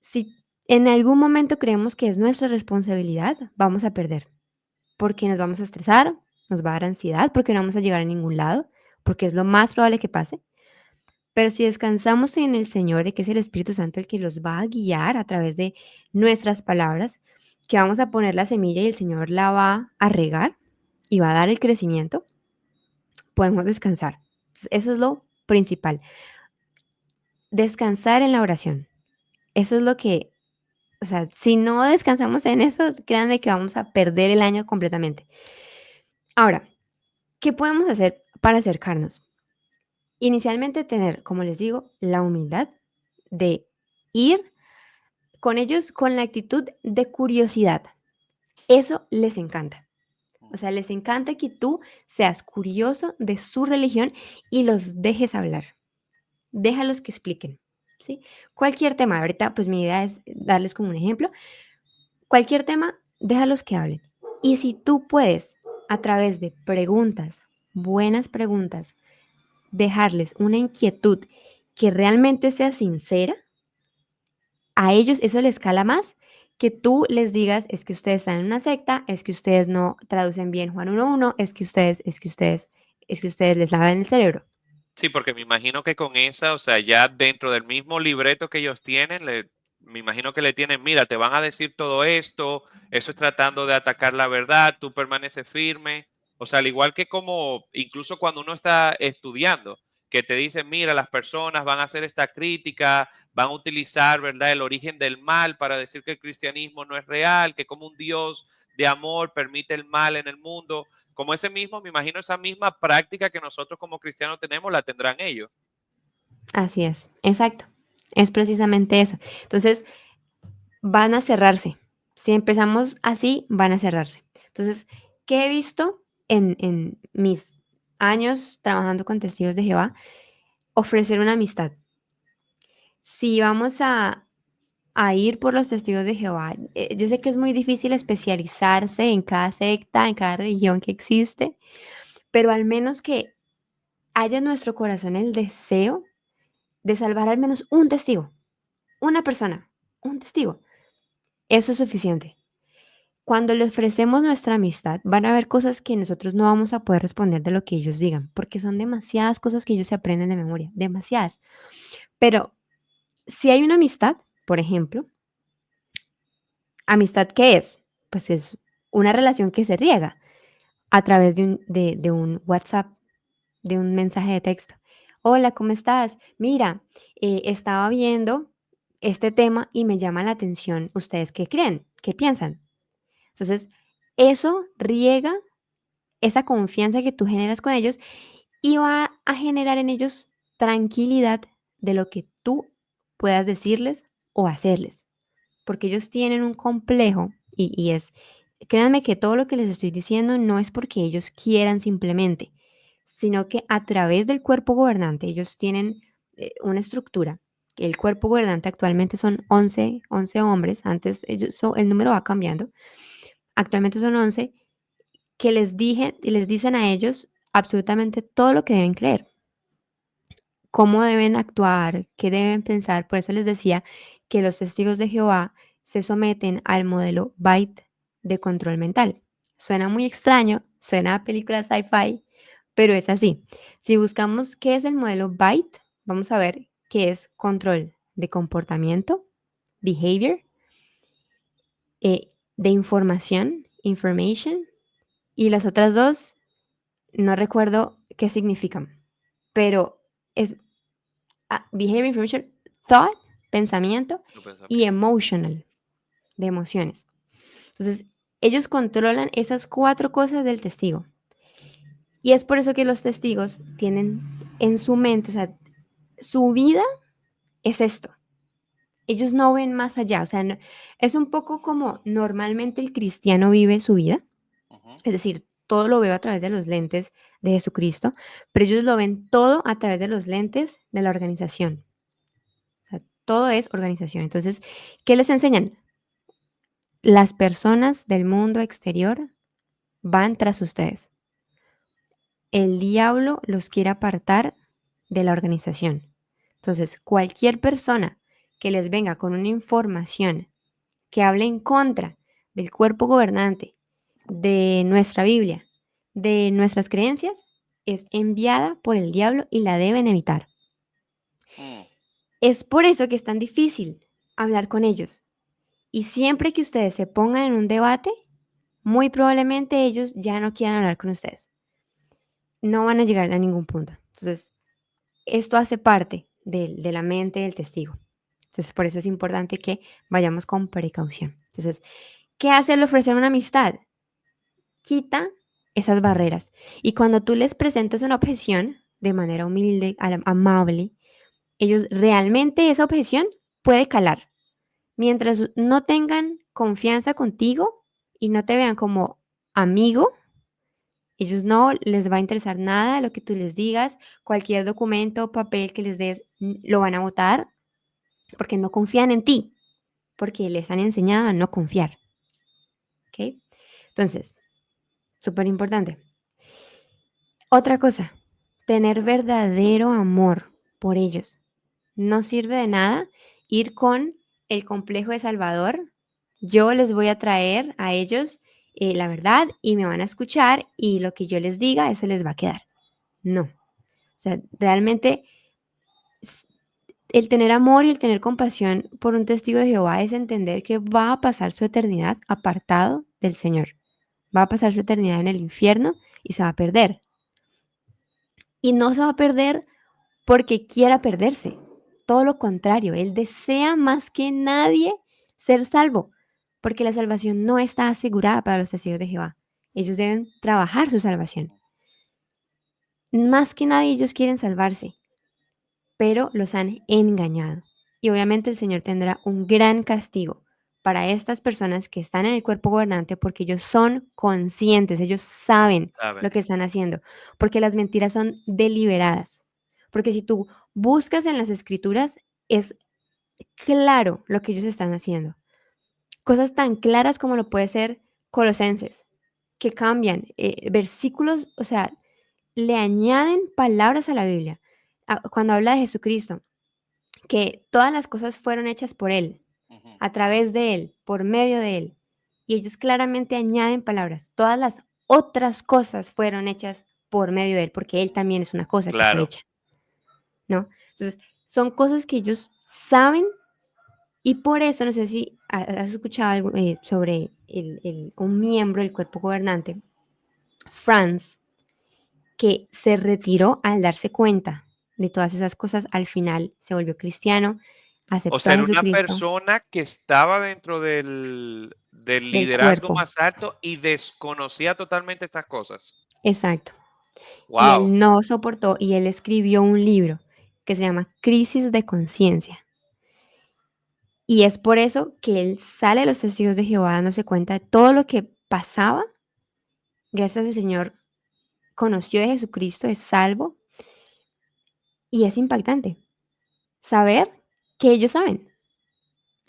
B: Si en algún momento creemos que es nuestra responsabilidad, vamos a perder, porque nos vamos a estresar, nos va a dar ansiedad, porque no vamos a llegar a ningún lado, porque es lo más probable que pase. Pero si descansamos en el Señor, de que es el Espíritu Santo el que los va a guiar a través de nuestras palabras, que vamos a poner la semilla y el Señor la va a regar y va a dar el crecimiento, podemos descansar. Eso es lo principal. Descansar en la oración. Eso es lo que, o sea, si no descansamos en eso, créanme que vamos a perder el año completamente. Ahora, ¿qué podemos hacer para acercarnos? Inicialmente tener, como les digo, la humildad de ir con ellos con la actitud de curiosidad. Eso les encanta. O sea, les encanta que tú seas curioso de su religión y los dejes hablar. Déjalos que expliquen, ¿sí? Cualquier tema, ahorita pues mi idea es darles como un ejemplo. Cualquier tema, déjalos que hablen. Y si tú puedes, a través de preguntas, buenas preguntas, dejarles una inquietud que realmente sea sincera, a ellos eso les cala más que tú les digas, es que ustedes están en una secta, es que ustedes no traducen bien Juan 1:1, es que ustedes les lavan el cerebro.
A: Sí, porque me imagino que con esa, o sea, ya dentro del mismo libreto que ellos tienen, me imagino que le tienen, mira, te van a decir todo esto, eso es tratando de atacar la verdad, tú permaneces firme. O sea, al igual que como incluso cuando uno está estudiando, que te dicen, mira, las personas van a hacer esta crítica, van a utilizar, ¿verdad?, el origen del mal para decir que el cristianismo no es real, que como un Dios de amor permite el mal en el mundo. Como ese mismo, me imagino esa misma práctica que nosotros como cristianos tenemos, la tendrán ellos.
B: Así es, exacto. Es precisamente eso. Entonces, van a cerrarse. Si empezamos así, van a cerrarse. Entonces, ¿qué he visto en mis años trabajando con testigos de Jehová? Ofrecer una amistad. Si vamos a ir por los testigos de Jehová, yo sé que es muy difícil especializarse en cada secta, en cada religión que existe, pero al menos que haya en nuestro corazón el deseo de salvar al menos un testigo, una persona, un testigo. Eso es suficiente. Cuando le ofrecemos nuestra amistad, van a haber cosas que nosotros no vamos a poder responder de lo que ellos digan, porque son demasiadas cosas que ellos se aprenden de memoria, demasiadas. Pero si hay una amistad, por ejemplo, ¿amistad qué es? Pues es una relación que se riega a través de un WhatsApp, de un mensaje de texto. Hola, ¿cómo estás? Mira, estaba viendo este tema y me llama la atención. ¿Ustedes qué creen? ¿Qué piensan? Entonces, eso riega esa confianza que tú generas con ellos y va a generar en ellos tranquilidad de lo que tú puedas decirles o hacerles, porque ellos tienen un complejo y es, créanme que todo lo que les estoy diciendo no es porque ellos quieran simplemente, sino que a través del cuerpo gobernante ellos tienen una estructura. El cuerpo gobernante actualmente son 11 hombres, antes el número va cambiando, actualmente son 11 que les dicen a ellos absolutamente todo lo que deben creer, cómo deben actuar, qué deben pensar. Por eso les decía que los testigos de Jehová se someten al modelo Byte de control mental. Suena muy extraño, suena a película sci-fi, pero es así. Si buscamos qué es el modelo Byte, vamos a ver qué es control de comportamiento, behavior, de información, information, y las otras dos no recuerdo qué significan, pero es behavior, information, thought, pensamiento,
A: Tu
B: y
A: pensamiento.
B: emotional, de emociones. Entonces, ellos controlan esas cuatro cosas del testigo. Y es por eso que los testigos tienen en su mente, o sea, su vida es esto. Ellos no ven más allá, o sea, es un poco como normalmente el cristiano vive su vida,
A: Ujú.
B: es decir, todo lo veo a través de los lentes de Jesucristo, pero ellos lo ven todo a través de los lentes de la organización. O sea, todo es organización. Entonces, ¿qué les enseñan? Las personas del mundo exterior van tras ustedes. El diablo los quiere apartar de la organización. Entonces, cualquier persona que les venga con una información que hable en contra del cuerpo gobernante, de nuestra Biblia, de nuestras creencias, es enviada por el diablo y la deben evitar.
A: Mm,
B: Es por eso que es tan difícil hablar con ellos. Y siempre que ustedes se pongan en un debate, muy probablemente ellos ya no quieran hablar con ustedes. No van a llegar a ningún punto. Entonces, esto hace parte de la mente del testigo. Entonces, por eso es importante que vayamos con precaución. Entonces, ¿qué hace el ofrecer una amistad? Quita esas barreras. Y cuando tú les presentas una objeción de manera humilde, amable, ellos realmente esa objeción puede calar. Mientras no tengan confianza contigo y no te vean como amigo, ellos no les va a interesar nada de lo que tú les digas, cualquier documento o papel que les des lo van a votar porque no confían en ti, porque les han enseñado a no confiar. ¿Ok? Entonces, súper importante. Otra cosa, tener verdadero amor por ellos. No sirve de nada ir con el complejo de Salvador. Yo les voy a traer a ellos la verdad y me van a escuchar y lo que yo les diga, eso les va a quedar. No. O sea, realmente el tener amor y el tener compasión por un testigo de Jehová es entender que va a pasar su eternidad apartado del Señor. Va a pasar su eternidad en el infierno y se va a perder. Y no se va a perder porque quiera perderse. Todo lo contrario, él desea más que nadie ser salvo, porque la salvación no está asegurada para los testigos de Jehová. Ellos deben trabajar su salvación. Más que nadie ellos quieren salvarse, pero los han engañado. Y obviamente el Señor tendrá un gran castigo para estas personas que están en el cuerpo gobernante porque ellos son conscientes, ellos saben
A: saben.
B: lo que están haciendo, porque las mentiras son deliberadas. Porque si tú buscas en las escrituras, es claro lo que ellos están haciendo. Cosas tan claras como lo puede ser Colosenses, que cambian versículos, o sea, le añaden palabras a la Biblia. Cuando habla de Jesucristo, que todas las cosas fueron hechas por Él,
A: Ujú.
B: a través de Él, por medio de Él. y ellos claramente añaden palabras. Todas las otras cosas fueron hechas por medio de él, porque él también es una cosa que fue
A: Claro.
B: hecha, ¿no? Entonces, son cosas que ellos saben y por eso, no sé si has escuchado algo sobre un miembro del cuerpo gobernante, Franz, que se retiró al darse cuenta de todas esas cosas, al final se volvió cristiano,
A: O
B: aceptó a
A: sea, era una
B: Jesucristo
A: persona que estaba dentro del
B: del
A: liderazgo
B: cuerpo.
A: más alto y desconocía totalmente estas cosas.
B: Exacto. Y
A: Wow.
B: él no soportó y él escribió un libro que se llama Crisis de Conciencia. Y es por eso que él sale a los testigos de Jehová dándose cuenta de todo lo que pasaba. Gracias al Señor conoció de Jesucristo, es salvo y es impactante saber que ellos saben.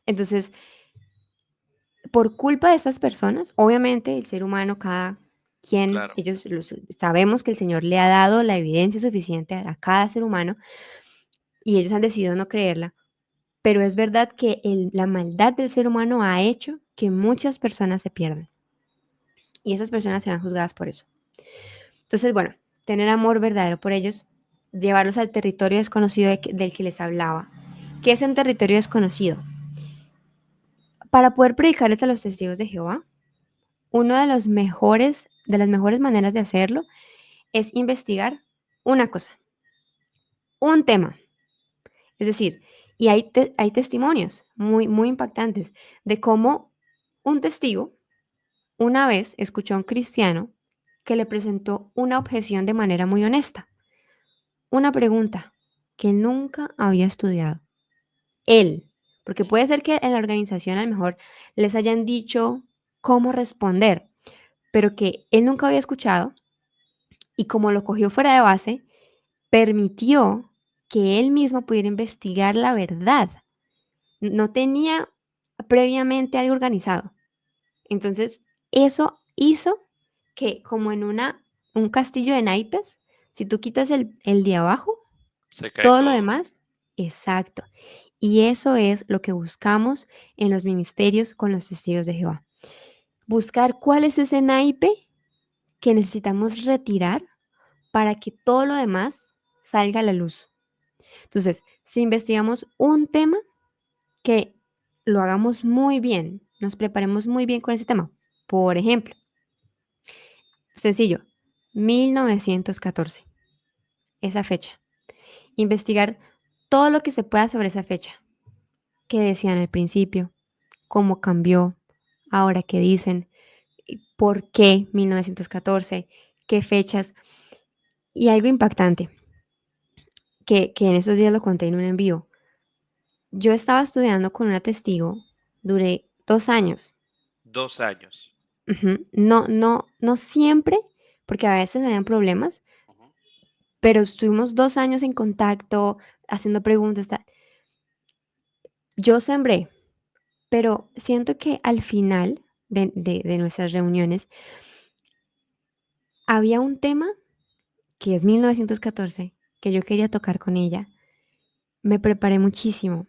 B: Entonces, por culpa de estas personas, obviamente el ser humano, cada quien,
A: Claro.
B: sabemos que el Señor le ha dado la evidencia suficiente a cada ser humano y ellos han decidido no creerla, pero es verdad que la maldad del ser humano ha hecho que muchas personas se pierdan y esas personas serán juzgadas por eso. Entonces, bueno, tener amor verdadero por ellos, llevarlos al territorio desconocido del que les hablaba. ¿Qué es un territorio desconocido? Para poder predicarles a los testigos de Jehová, uno de las mejores maneras de hacerlo es investigar una cosa, un tema. Es decir, y hay testimonios muy, muy impactantes de cómo un testigo una vez escuchó a un cristiano que le presentó una objeción de manera muy honesta, una pregunta que nunca había estudiado. Él, porque puede ser que en la organización a lo mejor les hayan dicho cómo responder, pero que él nunca había escuchado y como lo cogió fuera de base, permitió que él mismo pudiera investigar la verdad. No tenía previamente algo organizado. Entonces, eso hizo que, como en un castillo de naipes, si tú quitas el de abajo,
A: Se cae
B: todo lo
A: todo.
B: demás, exacto. Y eso es lo que buscamos en los ministerios con los testigos de Jehová. Buscar cuál es ese naipe que necesitamos retirar para que todo lo demás salga a la luz. Entonces, si investigamos un tema, que lo hagamos muy bien, nos preparemos muy bien con ese tema. Por ejemplo, sencillo, 1914, esa fecha. Investigar todo lo que se pueda sobre esa fecha. ¿Qué decían al principio? ¿Cómo cambió? Ahora qué dicen. ¿Por qué 1914? ¿Qué fechas? Y algo impactante, que en esos días lo conté en un envío. Yo estaba estudiando con una testigo, duré 2 años.
A: 2 años.
B: Ujú. No, no, no siempre, porque a veces habían problemas,
A: Ujú.
B: pero estuvimos 2 años en contacto, haciendo preguntas. Yo sembré, pero siento que al final de nuestras reuniones había un tema que es 1914 que yo quería tocar con ella. Me preparé muchísimo.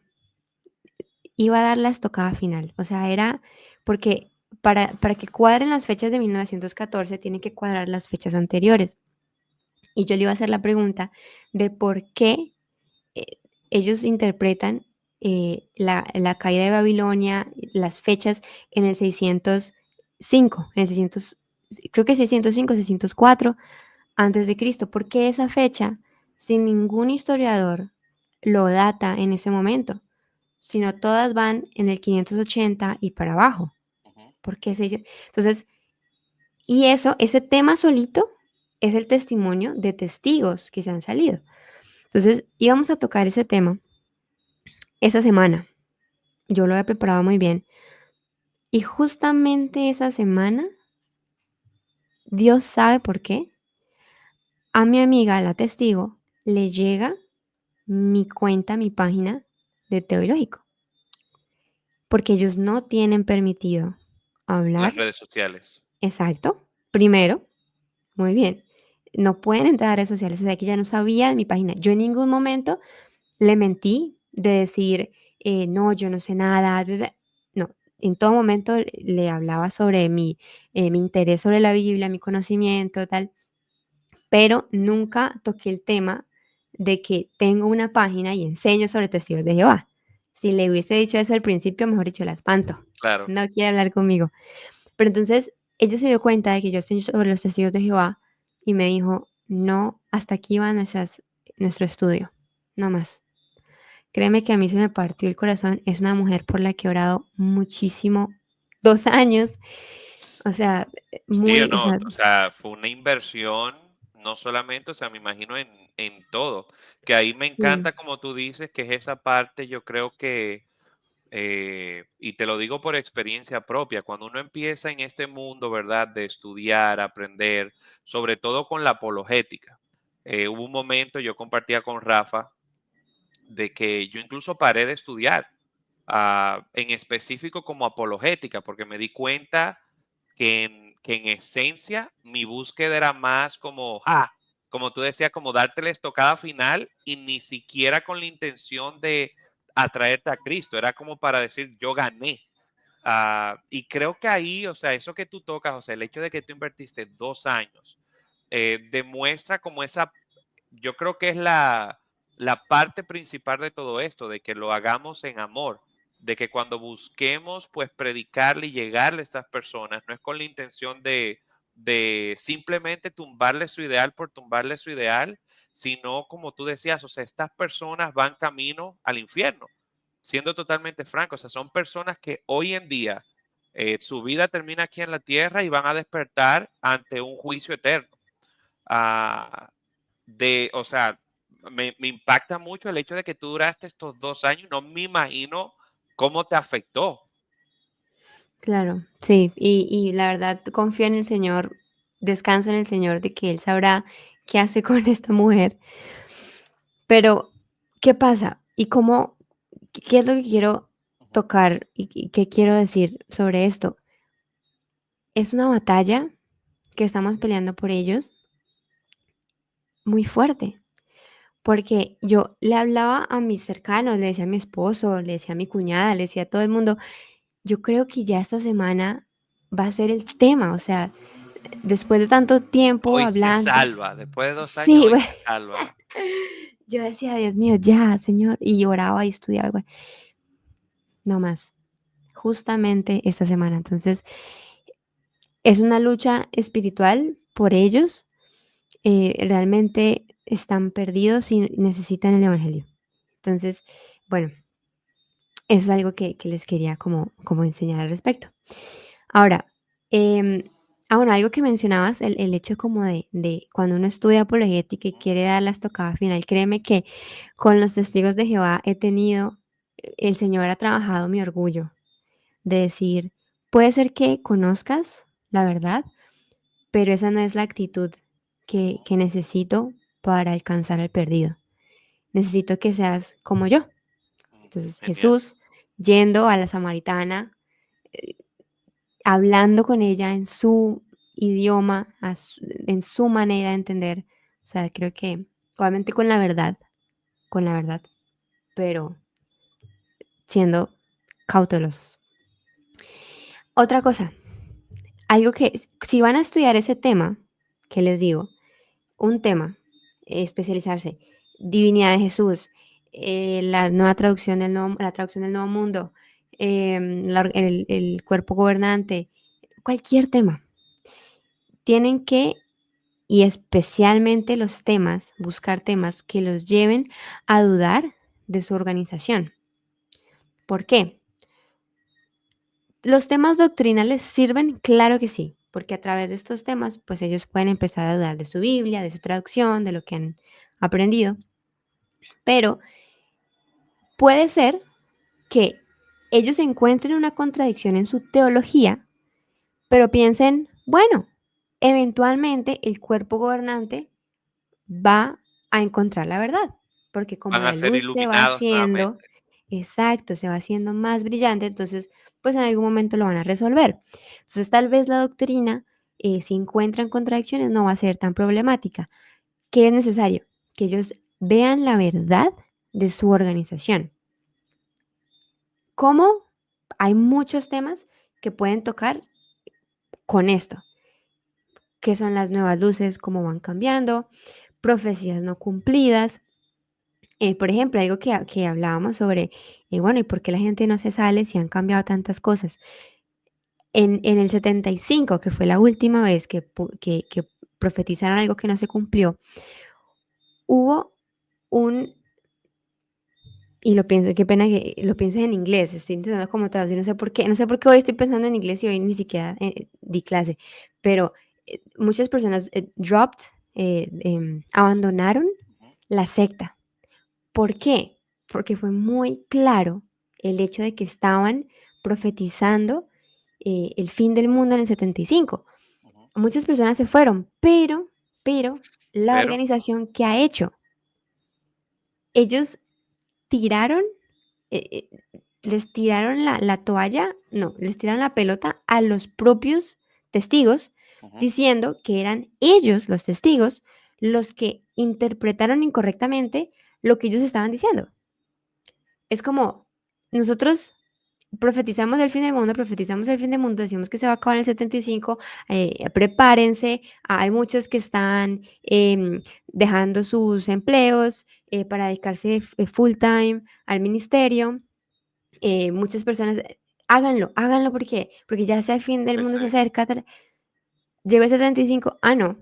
B: Iba a dar la estocada final. O sea, era porque para que cuadren las fechas de 1914 tienen que cuadrar las fechas anteriores. Y yo le iba a hacer la pregunta de por qué eh, ellos interpretan la caída de Babilonia, las fechas en el 605, en el 600, creo que 605, 604 antes de Cristo. ¿Por qué esa fecha, sin ningún historiador lo data en ese momento? Sino todas van en el 580 y para abajo.
A: Ujú.
B: ¿Por qué se dice? Entonces, y eso, ese tema solito es el testimonio de testigos que se han salido. Entonces, íbamos a tocar ese tema esa semana. Yo lo había preparado muy bien. Y justamente esa semana, Dios sabe por qué, a mi amiga, la testigo, le llega mi cuenta, mi página de Teológico. Porque ellos no tienen permitido hablar.
A: Las redes sociales.
B: Exacto. Primero, muy bien. No pueden entrar a redes sociales. O sea que ya no sabía de mi página. Yo en ningún momento le mentí de decir, no, yo no sé nada. No, en todo momento le hablaba sobre mi interés sobre la Biblia, mi conocimiento, tal, pero nunca toqué el tema de que tengo una página y enseño sobre testigos de Jehová. Si le hubiese dicho eso al principio, mejor dicho, la espanto.
A: claro,
B: No quiere hablar conmigo. Pero entonces ella se dio cuenta de que yo enseño sobre los testigos de Jehová y me dijo: "No, hasta aquí va nuestro estudio, no más". Créeme que a mí se me partió el corazón. Es una mujer por la que he orado muchísimo, 2 años, o sea,
A: sí o
B: muy, o
A: no,
B: sea,
A: o sea, fue una inversión, no solamente, o sea, me imagino en todo, que ahí me
B: sí,
A: encanta como tú dices, que es esa parte, yo creo que y te lo digo por experiencia propia, cuando uno empieza en este mundo, ¿verdad? De estudiar, aprender, sobre todo con la apologética. Hubo un momento, yo compartía con Rafa, de que yo incluso paré de estudiar, en específico como apologética, porque me di cuenta que en esencia mi búsqueda era más como, como tú decías, como darte la estocada final y ni siquiera con la intención de atraerte a Cristo, era como para decir, yo gané. Y creo que ahí, o sea, eso que tú tocas, o sea, el hecho de que tú invertiste 2 años, demuestra como esa, yo creo que es la parte principal de todo esto, de que lo hagamos en amor, de que cuando busquemos, pues, predicarle y llegarle a estas personas, no es con la intención de simplemente tumbarle su ideal por tumbarle su ideal, sino como tú decías, o sea, estas personas van camino al infierno, siendo totalmente franco, o sea, son personas que hoy en día su vida termina aquí en la tierra y van a despertar ante un juicio eterno. Ah, o sea, me impacta mucho el hecho de que tú duraste estos 2 años, no me imagino cómo te afectó.
B: claro, sí, y la verdad confío en el Señor, descanso en el Señor de que Él sabrá qué hace con esta mujer. Pero, ¿qué pasa? ¿Y cómo qué es lo que quiero
A: Ujú.
B: tocar y qué quiero decir sobre esto? Es una batalla que estamos peleando por ellos muy fuerte, porque yo le hablaba a mis cercanos, le decía a mi esposo, le decía a mi cuñada, le decía a todo el mundo, yo creo que ya esta semana va a ser el tema, o sea, después de tanto tiempo
A: Hoy se
B: hablando,
A: salva, después de 2 años,
B: sí,
A: hoy
B: bueno,
A: se salva.
B: yo decía: "Dios mío, ya, Señor", y oraba y estudiaba, igual, no más, justamente esta semana. Entonces, es una lucha espiritual por ellos, realmente están perdidos y necesitan el evangelio. Entonces, bueno, eso es algo que les quería como enseñar al respecto. Ahora, em, bueno, algo que mencionabas, el hecho como de cuando uno estudia apologética y
A: Ujú,
B: quiere dar la estocada final, créeme que con los testigos de Jehová he tenido, el Señor ha trabajado mi orgullo de decir, puede ser que conozcas la verdad, pero esa no es la actitud
A: ujú,
B: que necesito para alcanzar al perdido. Necesito que seas como yo.
A: ujú,
B: Entonces,
A: genial.
B: Jesús yendo a la samaritana, eh, hablando con ella en su idioma, en su manera de entender. O sea, creo que obviamente con la verdad, pero siendo cautelosos. Otra cosa, algo que si van a estudiar ese tema, que les digo, un tema, especializarse, divinidad de Jesús, la traducción del Nuevo Mundo, el cuerpo gobernante, cualquier tema. Tienen que, y especialmente los temas, buscar temas que los lleven a dudar de su organización. ¿Por qué? ¿Los temas doctrinales sirven? Claro que sí, porque a través de estos temas, pues ellos pueden empezar a dudar de su Biblia, de su traducción, de lo que han aprendido, pero puede ser que ellos encuentren una contradicción en su teología, pero piensen, bueno, eventualmente el cuerpo gobernante va a encontrar la verdad, porque como
A: Van a
B: la
A: ser
B: luz se va
A: iluminados
B: haciendo,
A: nuevamente.
B: exacto, se va haciendo más brillante, entonces, pues en algún momento lo van a resolver. Entonces, tal vez la doctrina, si encuentran contradicciones, no va a ser tan problemática. ¿Qué es necesario? Que ellos vean la verdad de su organización. ¿Cómo? hay muchos temas que pueden tocar con esto, qué son las nuevas luces, cómo van cambiando, profecías no cumplidas. Por ejemplo, algo que hablábamos sobre, bueno, ¿y por qué la gente no se sale si han cambiado tantas cosas? En el 75, que fue la última vez que profetizaron algo que no se cumplió, hubo un, y lo pienso, qué pena que lo pienso en inglés, estoy intentando como traducir, no sé por qué hoy estoy pensando en inglés y hoy ni siquiera di clase, pero muchas personas abandonaron
A: Ujú,
B: la secta. ¿Por qué? Porque fue muy claro el hecho de que estaban profetizando el fin del mundo en el 75.
A: ujú.
B: Muchas personas se fueron, pero la
A: Pero,
B: organización que ha hecho, ellos tiraron, eh, les tiraron la toalla, no, les tiraron la pelota a los propios testigos,
A: ujú,
B: diciendo que eran ellos, los testigos, los que interpretaron incorrectamente lo que ellos estaban diciendo. Es como nosotros profetizamos el fin del mundo, decimos que se va a acabar en el 75, prepárense, hay muchos que están dejando sus empleos para dedicarse full time al ministerio, muchas personas, háganlo porque ya sea el fin del
A: pues
B: mundo se
A: sí,
B: acerca, llegó el 75, no,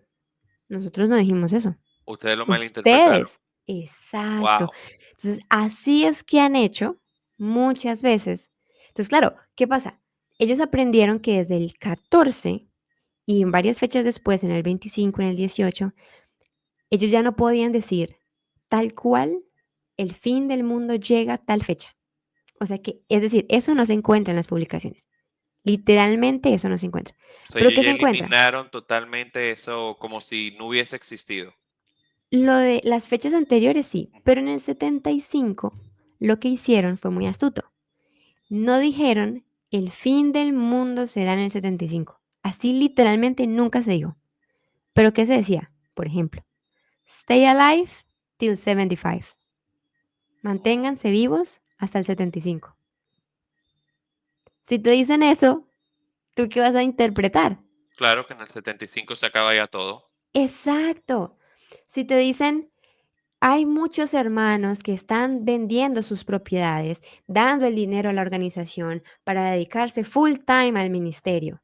B: nosotros no dijimos eso.
A: ustedes lo malinterpretaron.
B: Ustedes, exacto.
A: Wow.
B: Entonces, así es que han hecho muchas veces. Entonces, claro, ¿qué pasa? Ellos aprendieron que desde el 14 y en varias fechas después, en el 25, en el 18, ellos ya no podían decir tal cual el fin del mundo llega a tal fecha. O sea que, es decir, eso no se encuentra en las publicaciones. Literalmente eso no se encuentra.
A: O sea,
B: ¿Pero
A: ellos
B: qué
A: ya
B: se encuentra?
A: eliminaron totalmente eso como si no hubiese existido.
B: Lo de las fechas anteriores sí,
A: Ujú.
B: pero en el 75 lo que hicieron fue muy astuto. No dijeron el fin del mundo será en el 75. Así literalmente nunca se dijo. Pero ¿qué se decía? Por ejemplo, stay alive till 75.
A: Mm,
B: Manténganse vivos hasta el 75. Si te dicen eso, ¿tú qué vas a interpretar?
A: claro que en el 75 se acaba ya todo.
B: Exacto. Si te dicen, hay muchos hermanos que están vendiendo sus propiedades, dando el dinero a la organización para dedicarse full time al ministerio.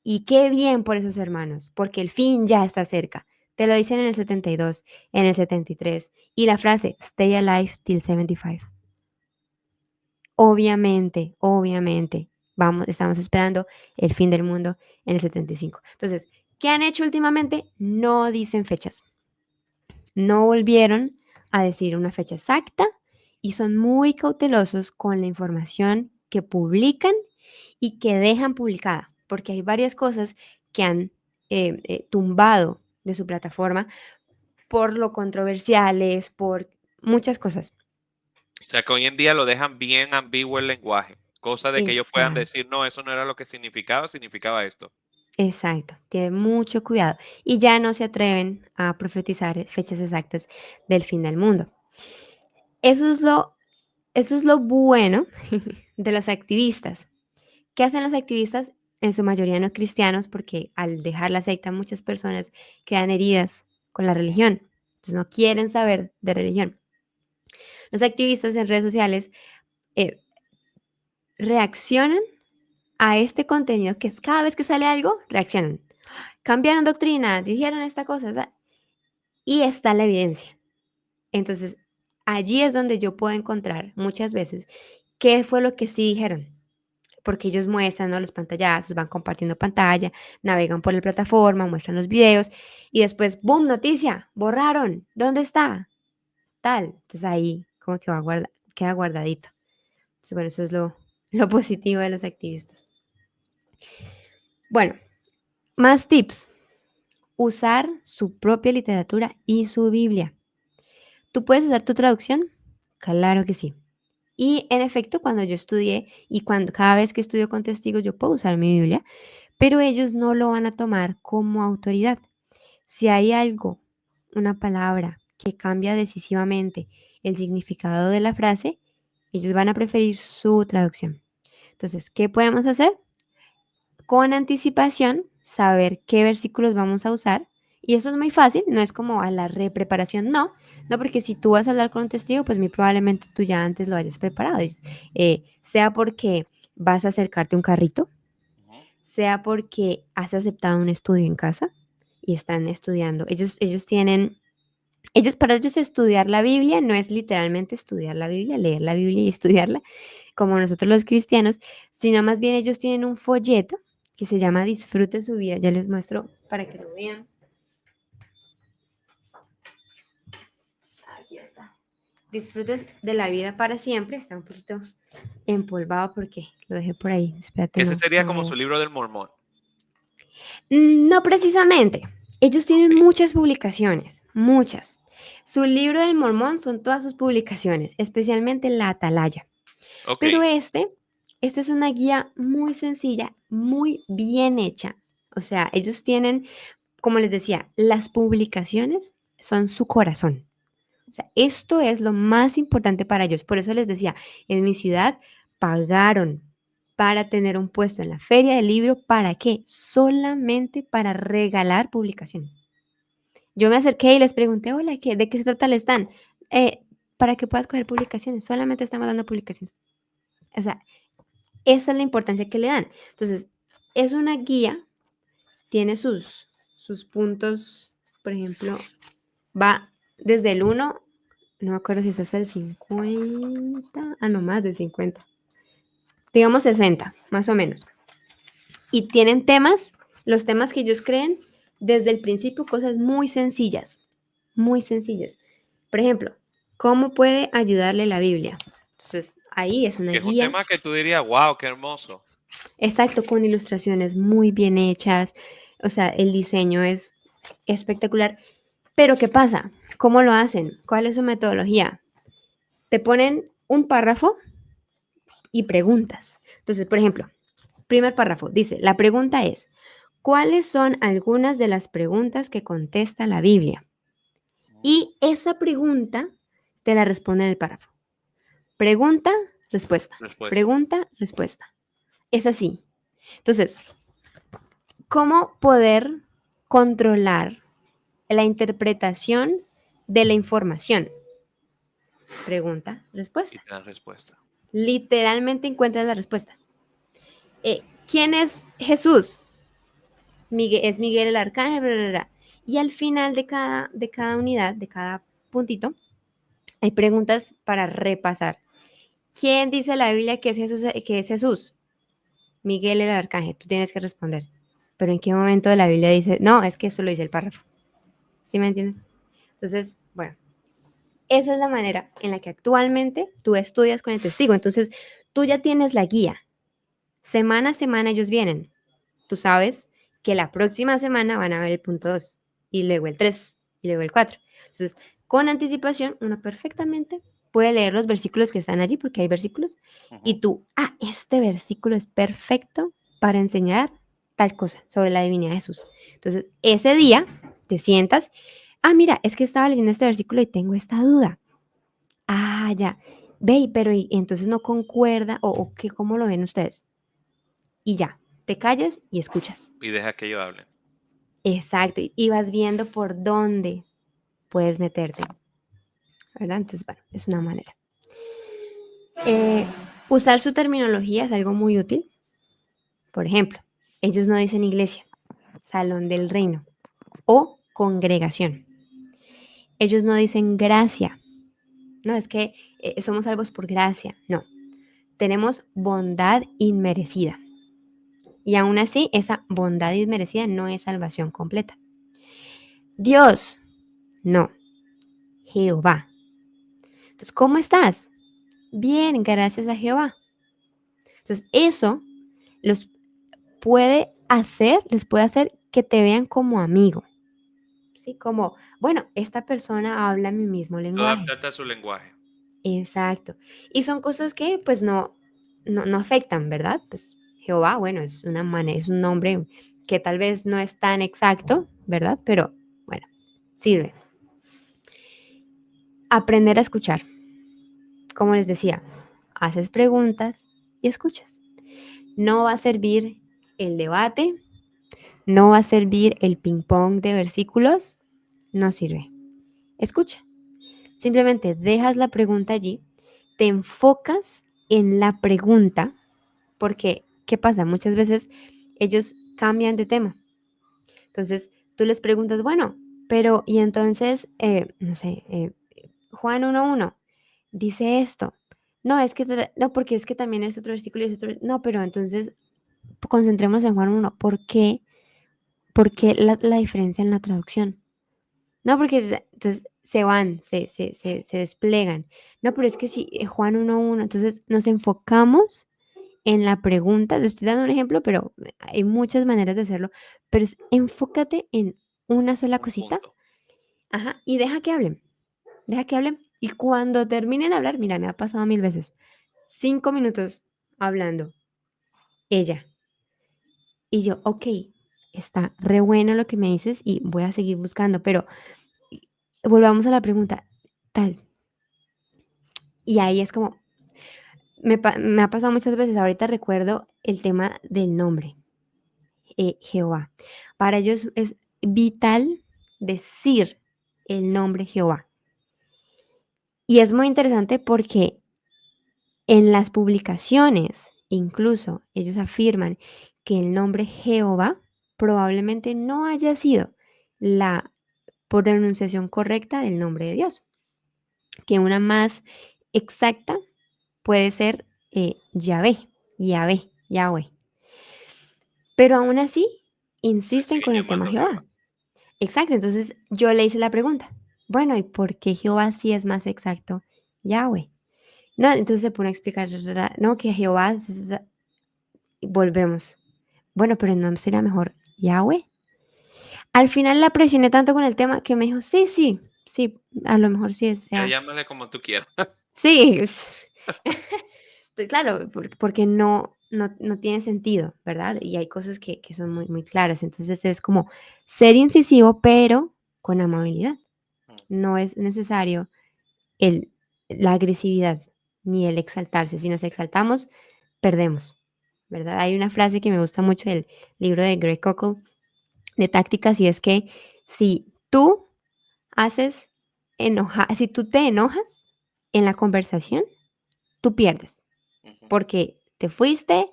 B: Y qué bien por esos hermanos, porque el fin ya está cerca. Te lo dicen en el 72, en el 73. Y la frase, stay alive till 75. Obviamente, estamos esperando el fin del mundo en el 75. Entonces, ¿qué han hecho últimamente? No dicen fechas. No volvieron a decir una fecha exacta y son muy cautelosos con la información que publican y que dejan publicada, porque hay varias cosas que han tumbado de su plataforma por lo controversiales, por muchas cosas.
A: O sea, que hoy en día lo dejan bien ambiguo el lenguaje. Cosa de que ellos puedan
B: Exacto,
A: decir, no, eso no era lo que significaba, significaba esto.
B: exacto. Tienen mucho cuidado y ya no se atreven a profetizar fechas exactas del fin del mundo. Eso es eso es lo bueno de los activistas. ¿Qué hacen los activistas? En su mayoría no cristianos, porque al dejar la secta muchas personas quedan heridas con la
A: Ujú.
B: religión. Entonces no quieren saber de religión. Los activistas en redes sociales eh, reaccionan a este contenido que es cada vez que sale algo, reaccionan. Cambiaron doctrina, dijeron esta cosa, y está la evidencia. Entonces, allí es donde yo puedo encontrar muchas veces qué fue lo que sí dijeron. Porque ellos muestran, ¿no?, los pantallazos, van compartiendo pantalla, navegan por la plataforma, muestran los videos y después, ¡boom!, noticia, borraron, ¿dónde está? Tal. Entonces ahí como que queda guardadito. Entonces, bueno, eso es lo positivo de los activistas. Bueno, más tips. Usar su propia literatura y su Biblia. ¿Tú puedes usar tu traducción? Claro que sí. Y en efecto, cuando yo estudié y cuando cada vez que estudio con testigos, yo puedo usar mi Biblia, pero ellos no lo van a tomar como autoridad. Si hay algo, una palabra que cambia decisivamente el significado de la frase, ellos van a preferir su traducción. Entonces, ¿qué podemos hacer? Con anticipación, saber qué versículos vamos a usar. Y eso es muy fácil, no es como a la repreparación, no, no, porque si tú vas a hablar con un testigo, pues muy probablemente tú ya antes lo hayas preparado, sea porque vas a acercarte a un carrito,
A: Ujú.
B: sea porque has aceptado un estudio en casa y están estudiando. Para ellos estudiar la Biblia no es literalmente estudiar la Biblia, leer la Biblia y estudiarla, como nosotros los cristianos, sino más bien ellos tienen un folleto que se llama Disfrute su vida. Ya les muestro para que lo vean. Aquí está. Disfrutes de la vida para siempre. Está un poquito empolvado porque lo dejé por ahí. Espérate,
A: Que ese
B: no,
A: sería
B: no
A: como
B: veo.
A: su libro del mormón.
B: No precisamente. Ellos
A: Ok,
B: tienen muchas publicaciones, muchas. Su libro del Mormón son todas sus publicaciones, especialmente la Atalaya.
A: ok,
B: Pero esta es una guía muy sencilla, muy bien hecha. O sea, ellos tienen, como les decía, las publicaciones son su corazón. O sea, esto es lo más importante para ellos. Por eso les decía, en mi ciudad pagaron para tener un puesto en la feria del libro. ¿Para qué? Solamente para regalar publicaciones. Yo me acerqué y les pregunté, hola, ¿de qué se trata el stand? "Eh, para que puedas coger publicaciones. Solamente estamos dando publicaciones. O sea, esa es la importancia que le dan. Entonces, es una guía, tiene sus puntos, por ejemplo, va desde el 1, no me acuerdo si es hasta el 50, no más de 50, digamos 60, más o menos. Y tienen temas, los temas que ellos creen, desde el principio, cosas muy sencillas, muy sencillas. Por ejemplo, ¿cómo puede ayudarle la Biblia? Entonces, ahí es una
A: que es un
B: guía.
A: tema que tú dirías, wow, qué hermoso.
B: Exacto, con ilustraciones muy bien hechas. O sea, el diseño es espectacular. Pero ¿qué pasa? ¿Cómo lo hacen? ¿Cuál es su metodología? Te ponen un párrafo y preguntas. Entonces, por ejemplo, primer párrafo dice, la pregunta es, ¿cuáles son algunas de las preguntas que contesta la Biblia? Y esa pregunta te la responde en el párrafo. Pregunta, respuesta.
A: Respuesta.
B: Pregunta, respuesta. Es así. Entonces, ¿cómo poder controlar la interpretación de la información? Pregunta,
A: Y
B: respuesta.
A: te dan respuesta.
B: Literalmente encuentras la respuesta. ¿Quién es Jesús? Es Miguel el arcángel. Bla, bla, bla. Y al final de cada unidad, de cada puntito, hay preguntas para repasar. ¿Quién dice la Biblia que es Jesús? Que es Jesús? Miguel el arcángel. Tú tienes que responder. Pero ¿en qué momento de la Biblia dice? No, es que eso lo dice el párrafo. ¿Sí me entiendes? Entonces, bueno, esa es la manera en la que actualmente tú estudias con el testigo. Entonces, tú ya tienes la guía. Semana a semana ellos vienen. Tú sabes que la próxima semana van a ver el punto 2 y luego el 3 y luego el 4. Entonces, con anticipación, uno perfectamente puede leer los versículos que están allí, porque hay versículos,
A: Ujú.
B: y tú, este versículo es perfecto para enseñar tal cosa sobre la divinidad de Jesús. Entonces, ese día te sientas, mira, es que estaba leyendo este versículo y tengo esta duda. Ya, ve, pero y entonces no concuerda, o qué, ¿cómo lo ven ustedes? Y ya, te callas y escuchas.
A: Y deja que ellos hablen.
B: Exacto, y vas viendo por dónde puedes meterte, ¿verdad? Entonces, bueno, es una manera. Eh, Usar su terminología es algo muy útil. Por ejemplo, ellos no dicen iglesia, salón del reino o congregación. Ellos no dicen gracia. No, es que somos salvos por gracia. No, tenemos bondad inmerecida. Y aún así, esa bondad inmerecida no es salvación completa. Dios, no, Jehová. Entonces, ¿cómo estás? Bien, gracias a Jehová. Entonces, eso los les puede hacer que te vean como amigo, ¿sí? Como, bueno, esta persona habla mi mismo
A: Tú
B: lenguaje.
A: adaptarte a su lenguaje.
B: Exacto. Y son cosas que, pues, no afectan, ¿verdad? Pues, Jehová, bueno, es una manera, es un nombre que tal vez no es tan exacto, ¿verdad? Pero, bueno, sirve. Aprender a escuchar. Como les decía, haces preguntas y escuchas. No va a servir el debate, no va a servir el ping pong de versículos, no sirve. Escucha, simplemente dejas la pregunta allí, te enfocas en la pregunta, porque, ¿qué pasa? Muchas veces ellos cambian de tema. Entonces, tú les preguntas, bueno, pero, y entonces, no sé, Juan 1:1 dice esto. No, es que, no, porque es que también es otro versículo y es otro, no, pero entonces concentremos en Juan 1. ¿Por qué? ¿Por qué la diferencia en la traducción? No, porque entonces se van, se desplegan. No, pero es que si Juan 1:1, entonces nos enfocamos en la pregunta. Te estoy dando un ejemplo, pero hay muchas maneras de hacerlo. Pero enfócate en una sola
A: Un
B: cosita,
A: punto.
B: ajá, y deja que hablen. Y cuando terminen de hablar, mira, me ha pasado 1000 veces. 5 minutos hablando, ella. Y yo, ok, está re bueno lo que me dices y voy a seguir buscando, pero volvamos a la pregunta, tal. Y ahí es como, me ha pasado muchas veces, ahorita recuerdo el tema del nombre, Jehová. Para ellos es vital decir el nombre Jehová. Y es muy interesante porque en las publicaciones, incluso ellos afirman que el nombre Jehová probablemente no haya sido la pronunciación correcta del nombre de Dios, que una más exacta puede ser Yahvé, Yahvé, Yahweh. Pero aún así,
A: Le
B: insisten
A: siguen
B: con el tema
A: llamando
B: Jehová.
A: Jehová.
B: Exacto, entonces yo le hice la pregunta, bueno, ¿y por qué Jehová sí es más exacto Yahweh? No, entonces se pone a explicar, no, que Jehová, volvemos. Bueno, pero no sería mejor Yahweh. Al final la presioné tanto con el tema que me dijo, sí, sí, sí, a lo mejor sí, o
A: Ya
B: sea,
A: llámale como tú quieras.
B: sí. Claro, porque no tiene sentido, ¿verdad? Y hay cosas que son muy, muy claras. Entonces es como ser incisivo, pero con amabilidad. No es necesario el, la agresividad ni el exaltarse. Si nos exaltamos, perdemos, ¿verdad? Hay una frase que me gusta mucho del libro de Greg Cockle de tácticas y es que si tú haces si tú te enojas en la conversación, tú pierdes
A: Ujú.
B: porque te fuiste,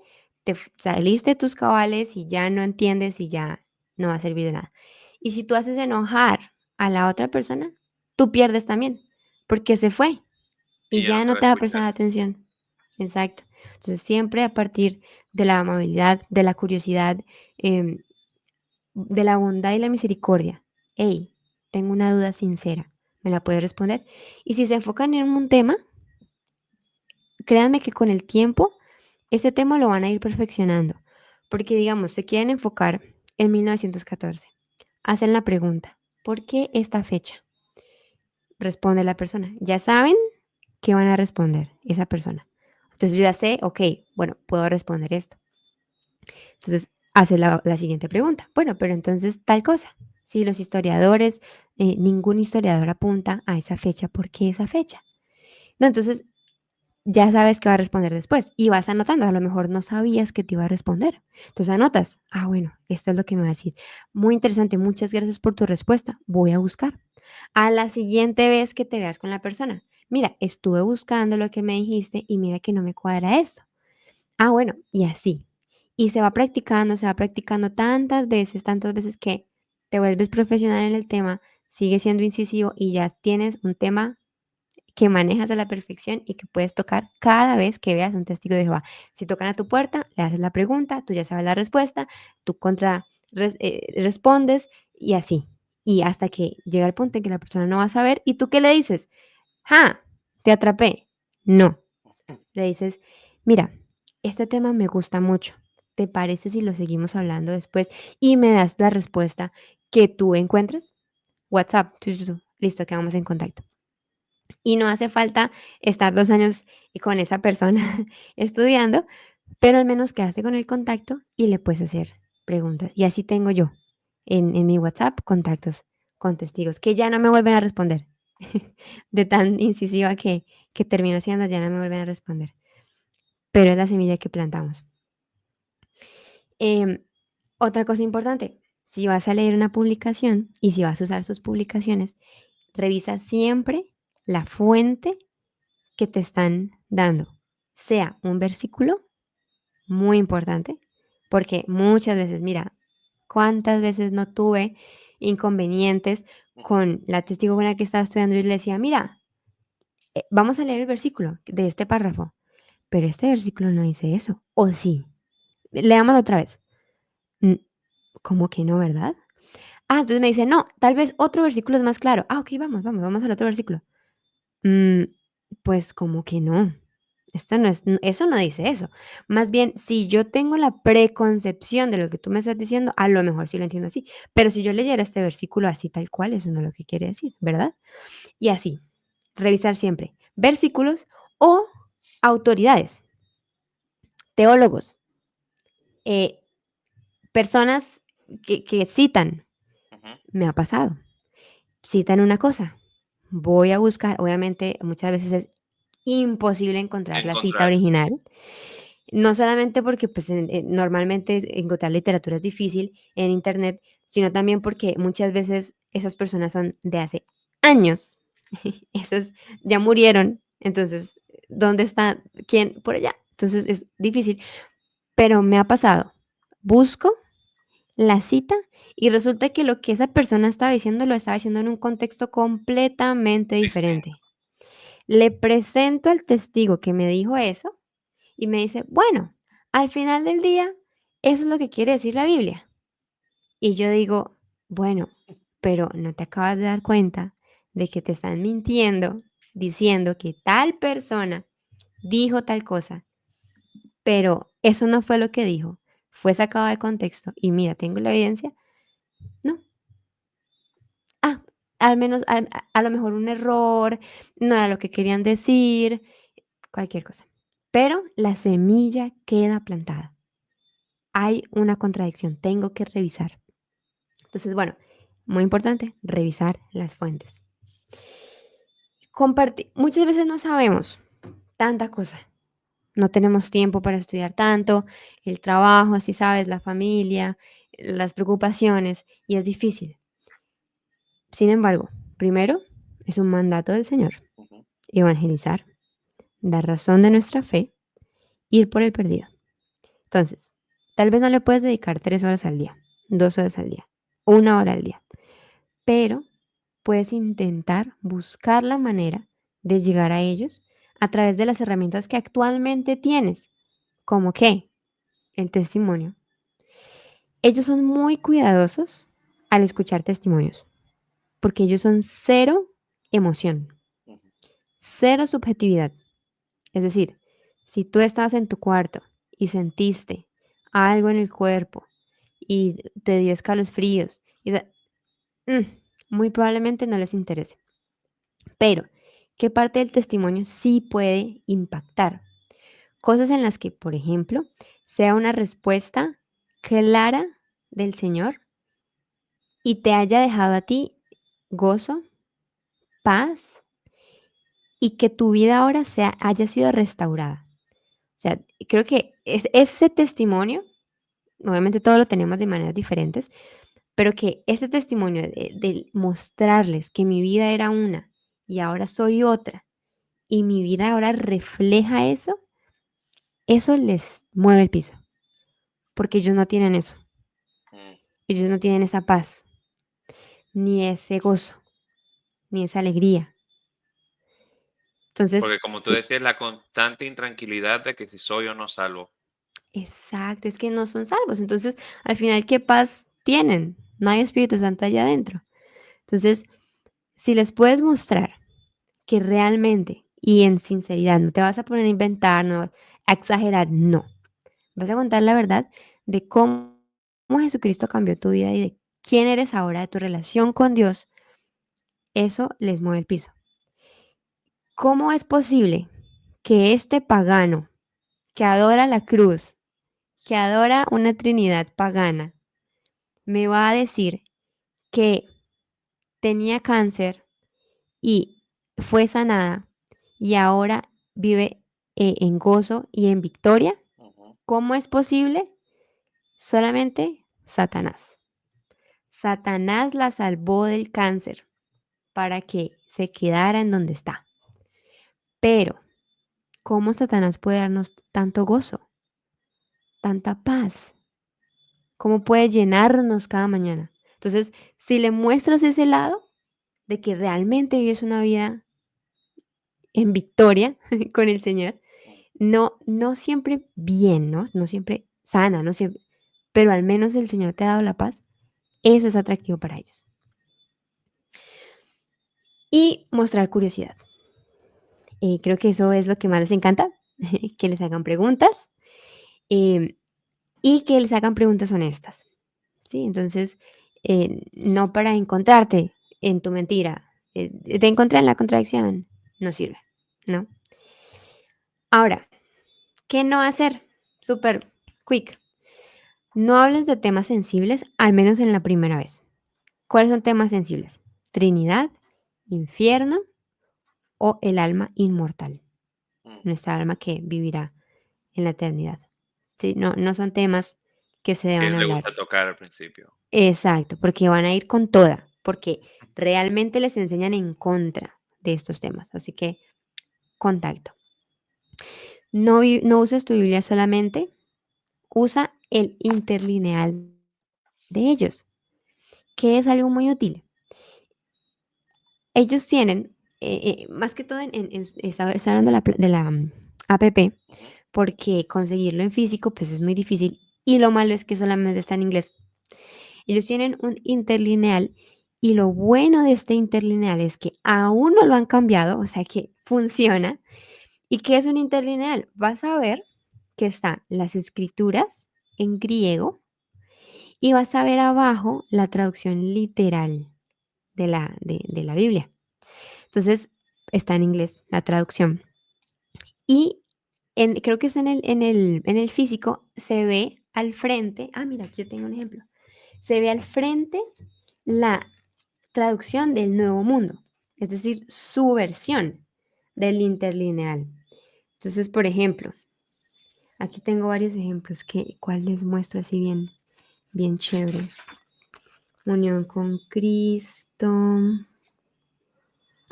B: saliste de tus cabales y ya no entiendes y ya no va a servir de nada. Y si tú haces enojar a la otra persona, tú pierdes también, porque se fue
A: Y
B: y
A: ya no
B: ya
A: te
B: no
A: va a
B: te va a
A: escuchar.
B: prestar atención. Exacto. Entonces, siempre a partir de la amabilidad, de la curiosidad, em, de la bondad y la misericordia. Hey, tengo una duda sincera, ¿me la puedes responder? Y si se enfocan en un tema, créanme que con el tiempo ese tema lo van a ir perfeccionando, porque digamos, se quieren enfocar en 1914. Hacen la pregunta, ¿por qué esta fecha? Responde la persona. Ya saben qué van a responder esa persona. Entonces yo ya sé, ok, bueno, puedo responder esto. Entonces hace la siguiente pregunta. Bueno, pero entonces tal cosa. Si los historiadores, ningún historiador apunta a esa fecha, ¿por qué esa fecha? No, entonces ya sabes qué va a responder después y vas anotando. A lo mejor no sabías que te iba a responder. Entonces anotas. Ah, bueno, esto es lo que me va a decir. Muy interesante. Muchas gracias por tu respuesta. Voy a buscar. A la siguiente vez que te veas con la persona. Mira, estuve buscando lo que me dijiste y mira que no me cuadra esto. Ah, bueno, y así. Y se va practicando tantas veces que te vuelves profesional en el tema, sigues siendo incisivo y ya tienes un tema que manejas a la perfección y que puedes tocar cada vez que veas un testigo de Jehová. Si tocan a tu puerta, le haces la pregunta, tú ya sabes la respuesta, tú respondes y así. Y hasta que llega el punto en que la persona no va a saber y tú qué le dices, ¡ja! Te atrapé. No, le dices, mira, este tema me gusta mucho. ¿Te parece si lo seguimos hablando después y me das la respuesta que tú encuentres? WhatsApp, listo, quedamos en contacto. Y no hace falta estar 2 años con esa persona estudiando, pero al menos quedaste con el contacto y le puedes hacer preguntas. Y así tengo yo en mi WhatsApp contactos con testigos que ya no me vuelven a responder. De tan incisiva que termino siendo, ya no me vuelven a responder. Pero es la semilla que plantamos. Em, Otra cosa importante, si vas a leer una publicación y si vas a usar sus publicaciones, revisa siempre la fuente que te están dando, sea un versículo muy importante, porque muchas veces, mira, cuántas veces no tuve inconvenientes
A: Ujú.
B: con la testigo con la que estaba estudiando y le decía, mira, vamos a leer el versículo de este párrafo, pero este versículo no dice eso, o sí, leámoslo otra vez. "Mm, ¿Cómo que no, verdad? Ah, entonces me dice, no, tal vez otro versículo es más claro. Ah, ok, vamos al otro versículo. Mm, pues como que no. Esto no es, eso no dice eso. Más bien, si yo tengo la preconcepción de lo que tú me estás diciendo, a lo mejor sí lo entiendo así. Pero si yo leyera este versículo así tal cual, eso no es lo que quiere decir, ¿verdad? Y así, revisar siempre versículos o autoridades, teólogos, eh, personas que citan.
A: Ujú.
B: Me ha pasado. Citan una cosa, voy a buscar, obviamente muchas veces es imposible encontrar la cita
A: Encontrar.
B: original, no solamente porque pues normalmente encontrar literatura es difícil en internet, sino también porque muchas veces esas personas son de hace años, esas ya murieron, entonces, ¿dónde está quién? Por allá, entonces es difícil, pero me ha pasado, busco la cita y resulta que lo que esa persona estaba diciendo lo estaba diciendo en un contexto completamente
A: Distinto.
B: diferente. Le presento al testigo que me dijo eso y me dice, bueno, al final del día, eso es lo que quiere decir la Biblia. Y yo digo, bueno, pero no te acabas de dar cuenta de que te están mintiendo diciendo que tal persona dijo tal cosa, pero eso no fue lo que dijo, fue sacado de contexto y mira, tengo la evidencia. No, ah, al menos a lo mejor un error, no era lo que querían decir, cualquier cosa. Pero la semilla queda plantada. Hay una contradicción, tengo que revisar. Entonces, bueno, muy importante, revisar las fuentes. Compartir, muchas veces no sabemos tanta cosa. No tenemos tiempo para estudiar tanto, el trabajo, así sabes, la familia, las preocupaciones, y es difícil. Sin embargo, primero, es un mandato del Señor
A: Ujú.
B: evangelizar, dar razón de nuestra fe, ir por el perdido. Entonces, tal vez no le puedes dedicar 3 horas al día, 2 horas al día, 1 hora al día, pero puedes intentar buscar la manera de llegar a ellos a través de las herramientas que actualmente tienes, como que el testimonio. Ellos son muy cuidadosos al escuchar testimonios, porque ellos son cero emoción,
A: Ujú.
B: cero subjetividad. Es decir, si tú estabas en tu cuarto y sentiste algo en el cuerpo y te dio escalofríos, mm, muy probablemente no les interese. Pero, ¿qué parte del testimonio sí puede impactar? Cosas en las que, por ejemplo, sea una respuesta clara del Señor y te haya dejado a ti gozo, paz y que tu vida ahora haya sido restaurada. O sea, creo que ese testimonio, obviamente todo lo tenemos de maneras diferentes, pero que ese testimonio de mostrarles que mi vida era una y ahora soy otra y mi vida ahora refleja eso, eso les mueve el piso, porque ellos no tienen eso,
A: Mm.
B: ellos no tienen esa paz, ni ese gozo, ni esa alegría. Entonces,
A: Porque como tú
B: sí,
A: decías, la constante intranquilidad de que si soy o no salvo.
B: exacto, es que no son salvos. Entonces, al final, ¿qué paz tienen? No hay Espíritu Santo allá adentro. Entonces, si les puedes mostrar que realmente y en sinceridad, no te vas a poner a inventar, no a exagerar, no. Vas a contar la verdad de cómo Jesucristo cambió tu vida y de quién eres ahora, de tu relación con Dios, eso les mueve el piso. ¿Cómo es posible que este pagano que adora la cruz, que adora una Trinidad pagana, me va a decir que tenía cáncer y fue sanada y ahora vive en gozo y en victoria?
A: Ujú.
B: ¿Cómo es posible? solamente Satanás. Satanás la salvó del cáncer para que se quedara en donde está. Pero, ¿cómo Satanás puede darnos tanto gozo, tanta paz? ¿Cómo puede llenarnos cada mañana? Entonces, si le muestras ese lado de que realmente vives una vida en victoria con el Señor, no siempre bien, ¿no? No siempre sana, no siempre, pero al menos el Señor te ha dado la paz, eso es atractivo para ellos. Y mostrar curiosidad. Creo que eso es lo que más les encanta, que les hagan preguntas, em, y que les hagan preguntas honestas, ¿sí? Entonces, no para encontrarte en tu mentira, te encontré en la contradicción, no sirve, ¿no? Ahora, ¿qué no hacer? Súper quick. No hables de temas sensibles, al menos en la primera vez. ¿Cuáles son temas sensibles? Trinidad, infierno o el alma inmortal,
A: Mm.
B: nuestra alma que vivirá en la eternidad. Sí, no son temas que se
A: Que
B: deban
A: le
B: hablar.
A: gusta tocar al principio.
B: Exacto, porque van a ir con toda, porque realmente les enseñan en contra de estos temas. Así que contacto. No uses tu Biblia solamente, usa el interlineal de ellos, que es algo muy útil. Ellos tienen, más que todo estaba hablando de la app,
A: Ujú.
B: porque conseguirlo en físico pues es muy difícil y lo malo es que solamente está en inglés. Ellos tienen un interlineal y lo bueno de este interlineal es que aún no lo han cambiado, o sea que funciona. ¿Y qué es un interlineal? Vas a ver que están las escrituras en griego y vas a ver abajo la traducción literal de la Biblia. Entonces, está en inglés la traducción. Y creo que es en el físico, se ve al frente. Ah, mira, aquí yo tengo un ejemplo. Se ve al frente la traducción del Nuevo Mundo, es decir, su versión del interlineal. Entonces, por ejemplo, aquí tengo varios ejemplos cuál les muestro así bien chévere. Unión con Cristo.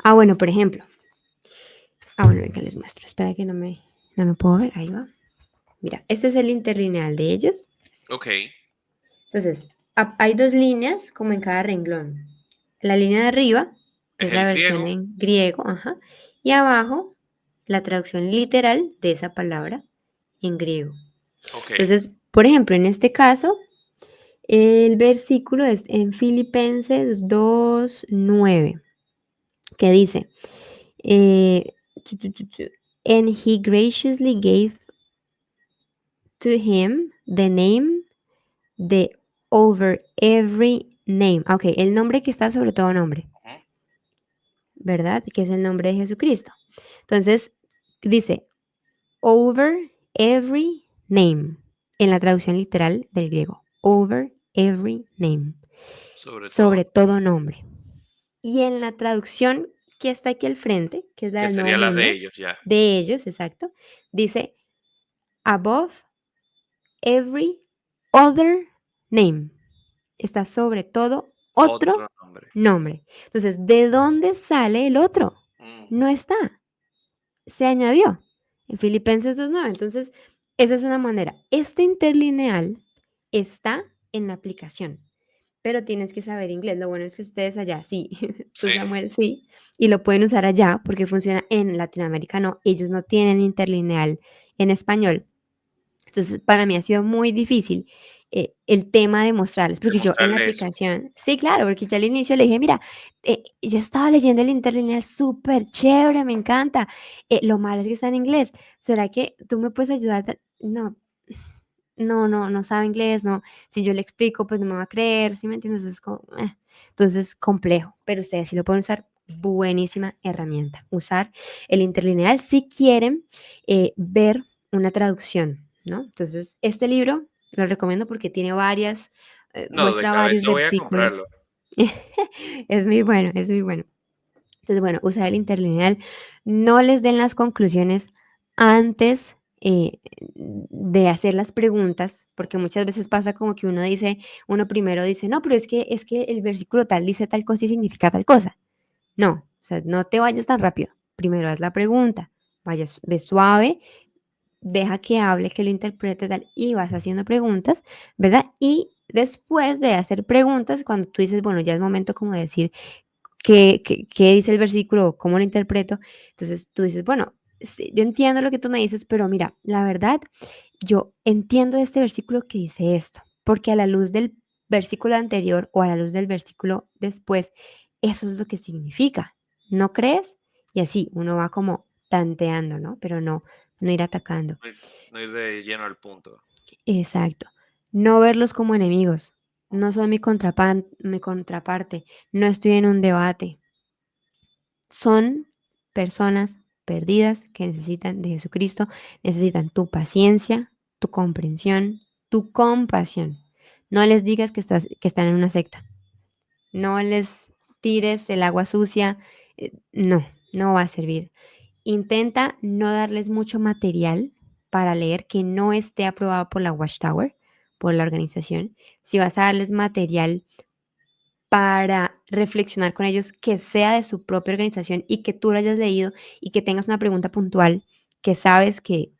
B: Ah, bueno, por ejemplo. Ah, bueno, venga, les muestro. Espera que no me puedo ver. Ahí va. Mira, este es el interlineal de ellos.
A: Ok,
B: Entonces, hay dos líneas como en cada renglón. La línea de arriba, que
A: es
B: es la
A: el
B: versión
A: griego.
B: en griego, ajá, y abajo, la traducción literal de esa palabra en griego.
A: Ok,
B: Entonces, por ejemplo, en este caso, el versículo es en Filipenses 2:9, que dice, eh, and he graciously gave to him the name de over every name. Ok, el nombre que está sobre todo nombre,
A: ujú,
B: ¿verdad? Que es el nombre de Jesucristo. Entonces, dice over every name en la traducción literal del griego. Over every name.
A: sobre todo,
B: Sobre todo nombre. Y en la traducción que está aquí al frente, que es la
A: que
B: del Nuevo
A: sería la de
B: Mundo,
A: ellos ya.
B: de ellos, exacto, dice above every other name. Está sobre todo otro
A: Otro nombre.
B: nombre. Entonces, ¿de dónde sale el otro?
A: Mm,
B: No está, se añadió en Filipenses 2:9. Entonces, esa es una manera. Este interlineal está en la aplicación, pero tienes que saber inglés. Lo bueno es que ustedes allá sí, tú
A: sí,
B: Samuel sí, y lo pueden usar allá porque funciona en Latinoamérica, no, ellos no tienen interlineal en español. Entonces, para mí ha sido muy difícil el tema de mostrarles, porque yo en la
A: demostrarle eso.
B: aplicación, sí, claro, porque yo al inicio le dije, mira, yo estaba leyendo el interlineal súper chévere, me encanta. Lo malo es que está en inglés. ¿Será que tú me puedes ayudar? No, no sabe inglés, no. Si yo le explico, pues no me va a creer, ¿sí me entiendes? Es como, entonces, complejo, pero ustedes sí lo pueden usar. Buenísima herramienta. Usar el interlineal si quieren ver una traducción, ¿no? Entonces, este libro lo recomiendo porque tiene
A: No, de
B: muestra varios
A: cabeza voy a
B: versículos.
A: comprarlo.
B: Es muy bueno, es muy bueno. Entonces, bueno, usar el interlineal. No les den las conclusiones antes de hacer las preguntas, porque muchas veces pasa como que uno primero dice, no, pero es que el versículo tal dice tal cosa y significa tal cosa. No, o sea, no te vayas tan rápido. Primero haz la pregunta, vayas, ve suave, deja que hable, que lo interprete tal, y vas haciendo preguntas, ¿verdad? Y después de hacer preguntas, cuando tú dices, bueno, ya es momento como de decir qué dice el versículo, cómo lo interpreto, entonces tú dices, bueno, sí, yo entiendo lo que tú me dices, pero mira, la verdad, yo entiendo de este versículo que dice esto, porque a la luz del versículo anterior o a la luz del versículo después, eso es lo que significa, ¿no crees? Y así uno va como tanteando, ¿no? Pero no ir atacando.
A: No ir de lleno al punto.
B: Exacto. No verlos como enemigos. No son mi contraparte. No estoy en un debate. Son personas perdidas que necesitan de Jesucristo, necesitan tu paciencia, tu comprensión, tu compasión. No les digas que están en una secta. No les tires el agua sucia. No, no va a servir. Intenta no darles mucho material para leer que no esté aprobado por la Watchtower, por la organización. Si vas a darles material para reflexionar con ellos que sea de su propia organización y que tú lo hayas leído y que tengas una pregunta puntual que sabes que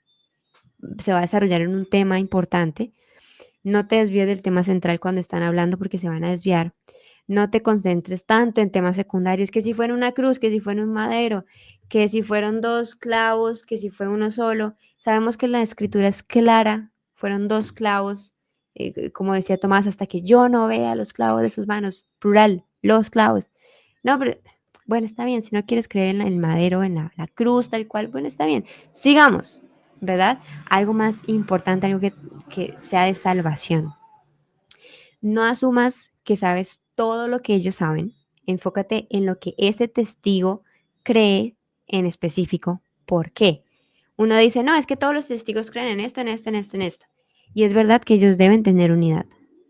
B: se va a desarrollar en un tema importante, no te desvíes del tema central cuando están hablando porque se van a desviar. No te concentres tanto en temas secundarios, que si fuera una cruz, que si fuera un madero, que si fueron dos clavos, que si fue uno solo. Sabemos que la escritura es clara, fueron dos clavos, como decía Tomás, hasta que yo no vea los clavos de sus manos, plural, los clavos. No, pero bueno, está bien, si no quieres creer en el madero, en la cruz, tal cual, bueno, está bien. Sigamos, ¿verdad? Algo más importante, algo que sea de salvación. No asumas que sabes todo lo que ellos saben. Enfócate en lo que ese testigo cree en específico. ¿Por qué? Uno dice, no, es que todos los testigos creen en esto, en esto, en esto, en esto. Y es verdad que ellos deben tener unidad.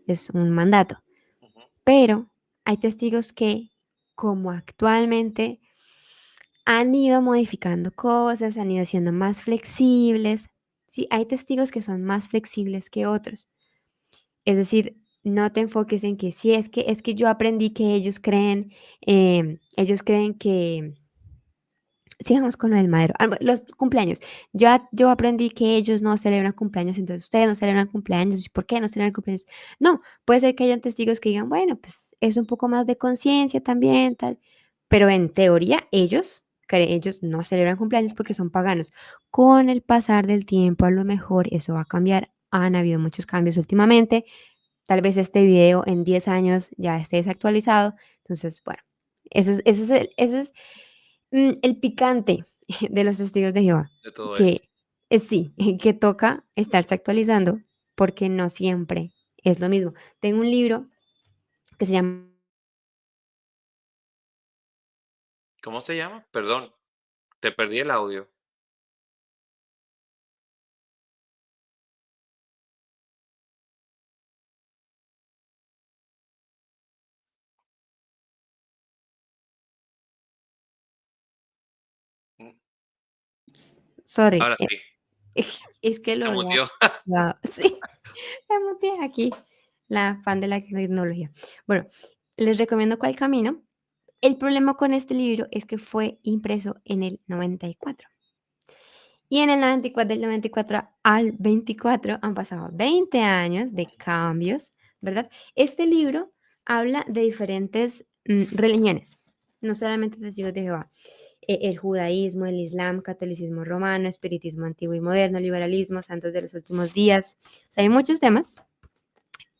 B: Es un mandato.
A: Ujú.
B: Pero hay testigos que, como actualmente, han ido modificando cosas, han ido siendo más flexibles. Sí, hay testigos que son más flexibles que otros. Es decir, no te enfoques en que sí, es que yo aprendí que ellos creen que, sigamos con lo del madero, los cumpleaños. Yo aprendí que ellos no celebran cumpleaños, entonces ustedes no celebran cumpleaños, ¿y por qué no celebran cumpleaños? No, puede ser que hayan testigos que digan, bueno, pues es un poco más de conciencia también, tal, pero en teoría ellos no celebran cumpleaños porque son paganos. Con el pasar del tiempo, a lo mejor eso va a cambiar. Han habido muchos cambios últimamente. Tal vez este video en 10 años ya esté desactualizado. Entonces, bueno, ese es el picante de los testigos de Jehová,
A: De todo esto.
B: que sí, que toca estarse actualizando porque no siempre es lo mismo. Tengo un libro que se llama
A: ¿Cómo se llama? Perdón, te perdí el audio. Mm,
B: Sorry,
A: ahora sí,
B: es que lo
A: se
B: había
A: muteó.
B: sí, la muteé aquí, la fan de la tecnología. Bueno, les recomiendo Cuál Camino. El problema con este libro es que fue impreso en el 94. Y en el 94, del 94 al 24 han pasado 20 años de cambios, ¿verdad? Este libro habla de diferentes religiones, no solamente testigos de Jehová, el judaísmo, el islam, catolicismo romano, espiritismo antiguo y moderno, liberalismo, santos de los últimos días. O sea, hay muchos temas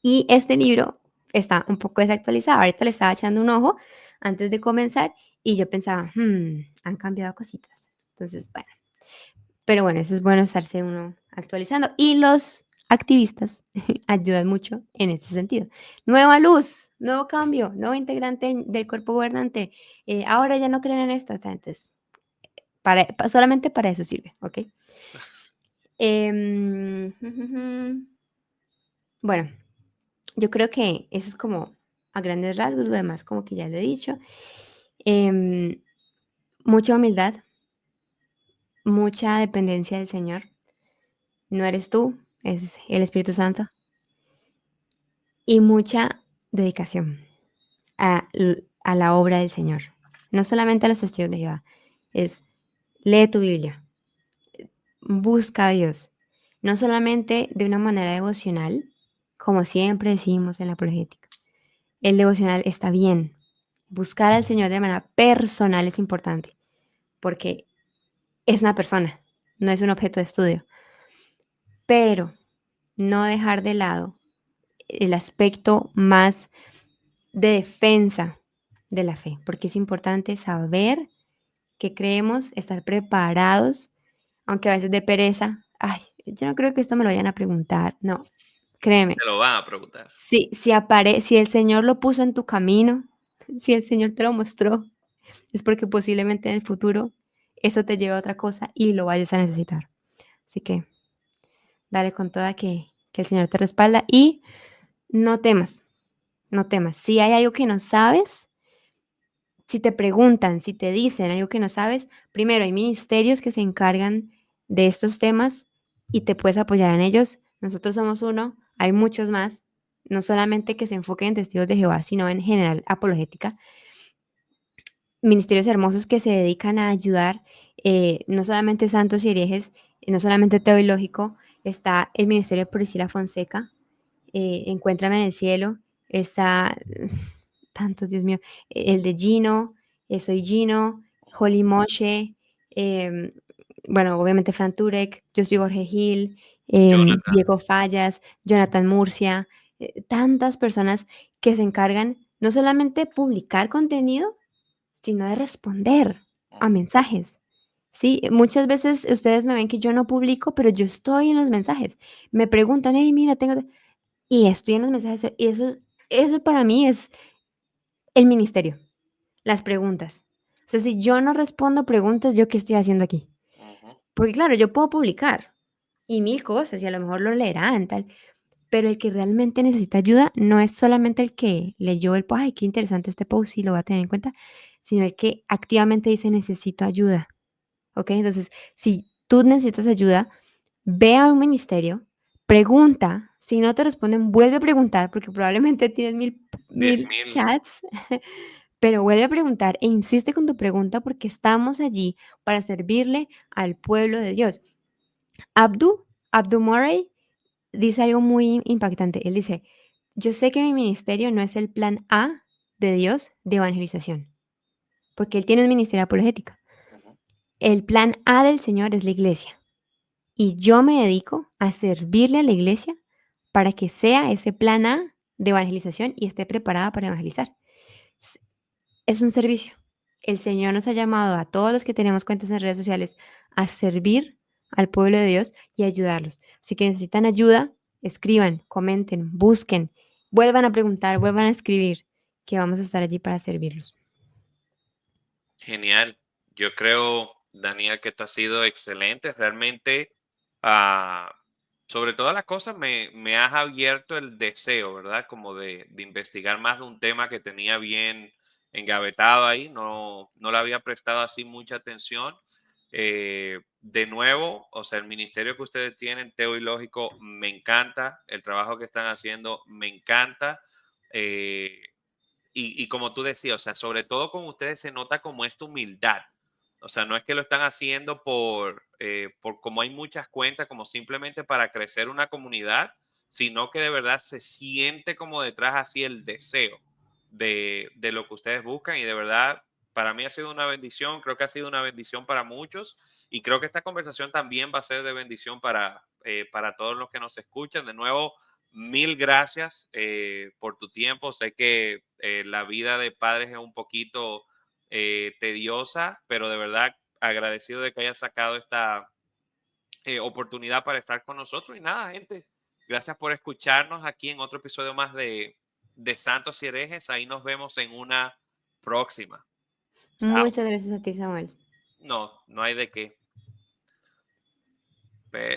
B: y este libro está un poco desactualizado. Ahorita le estaba echando un ojo antes de comenzar y yo pensaba, han cambiado cositas. Entonces, bueno. Pero bueno, eso es bueno estarse uno actualizando. Y los activistas ayudan mucho en este sentido. Nueva luz, nuevo cambio, nuevo integrante del cuerpo gobernante. Ahora ya no creen en esto. Entonces, solamente para eso sirve, ¿ok? Bueno, yo creo que eso es como a grandes rasgos, lo demás como que ya lo he dicho. Em, Mucha humildad, mucha dependencia del Señor. no eres tú, es el Espíritu Santo, y mucha dedicación a la obra del Señor. No solamente a los testigos de Jehová, es lee tu Biblia, busca a Dios, no solamente de una manera devocional, como siempre decimos en la apologética. El devocional está bien. Buscar al Señor de manera personal es importante, porque es una persona, no es un objeto de estudio. Pero no dejar de lado el aspecto más de defensa de la fe, porque es importante saber que creemos, estar preparados, aunque a veces de pereza. Ay, yo no creo que esto me lo vayan a preguntar. No, créeme.
A: Te lo van a preguntar.
B: Si el Señor lo puso en tu camino, si el Señor te lo mostró, es porque posiblemente en el futuro eso te lleve a otra cosa y lo vayas a necesitar. Así que dale con toda que el Señor te respalda y no temas, no temas. Si hay algo que no sabes, si te preguntan, si te dicen algo que no sabes, primero hay ministerios que se encargan de estos temas y te puedes apoyar en ellos. Nosotros somos uno, hay muchos más, no solamente que se enfoquen en testigos de Jehová, sino en general apologética. Ministerios hermosos que se dedican a ayudar, no solamente santos y herejes, no solamente teológico, está el ministerio de Priscila Fonseca, Encuéntrame en el cielo, está tantos, Dios mío, el de Gino, Soy Gino, Holly Moshe, em, bueno, obviamente Fran Turek, yo soy Jorge Gil,
A: Jonathan.
B: Diego Fallas, Jonathan Murcia, tantas personas que se encargan no solamente de publicar contenido, sino de responder a
A: Ujú.
B: mensajes. Sí, muchas veces ustedes me ven que yo no publico, pero yo estoy en los mensajes. Me preguntan, hey, mira, tengo... Y estoy en los mensajes. Y eso para mí es el ministerio, las preguntas. O sea, si yo no respondo preguntas, ¿yo qué estoy haciendo aquí?
A: Ujú.
B: Porque claro, yo puedo publicar y mil cosas y a lo mejor lo leerán, tal, pero el que realmente necesita ayuda no es solamente el que leyó el, ay, qué interesante este post y lo va a tener en cuenta, sino el que activamente dice necesito ayuda. ¿Ok? Entonces, si tú necesitas ayuda, ve a un ministerio, pregunta, si no te responden, vuelve a preguntar, porque probablemente tienes
A: diez
B: mil
A: mil
B: chats, pero vuelve a preguntar e insiste con tu pregunta porque estamos allí para servirle al pueblo de Dios. Abdu Murray dice algo muy impactante. Él dice, yo sé que mi ministerio no es el plan A de Dios de evangelización, porque él tiene un ministerio de apologética.
A: Ujú.
B: El plan A del Señor es la iglesia. Y yo me dedico a servirle a la iglesia para que sea ese plan A de evangelización y esté preparada para evangelizar. S- Es un servicio. El Señor nos ha llamado a todos los que tenemos cuentas en redes sociales a servir al pueblo de Dios y ayudarlos. Si que necesitan ayuda, escriban, comenten, busquen, vuelvan a preguntar, vuelvan a escribir, que vamos a estar allí para servirlos.
A: Genial. Yo creo, Daniel, que esto ha sido excelente. Realmente, ah, sobre todas las cosas, me has abierto el deseo, ¿verdad? Como de investigar más de un tema que tenía bien engavetado ahí. No le había prestado así mucha atención. De nuevo, o sea, el ministerio que ustedes tienen, Teo y Lógico, me encanta. El trabajo que están haciendo, me encanta. Eh, y como tú decías, o sea, sobre todo con ustedes se nota como esta humildad. O sea, no es que lo están haciendo por como hay muchas cuentas, como simplemente para crecer una comunidad, sino que de verdad se siente como detrás así el deseo de lo que ustedes buscan y de verdad para mí ha sido una bendición, creo que ha sido una bendición para muchos y creo que esta conversación también va a ser de bendición para todos los que nos escuchan. De nuevo, mil gracias por tu tiempo. Sé que la vida de padres es un poquito tediosa, pero de verdad agradecido de que hayas sacado esta oportunidad para estar con nosotros. Y nada, gente, gracias por escucharnos aquí en otro episodio más de Santos y Herejes. Ahí nos vemos en una próxima. Chao.
B: Muchas gracias a ti, Samuel.
A: No, no hay de qué.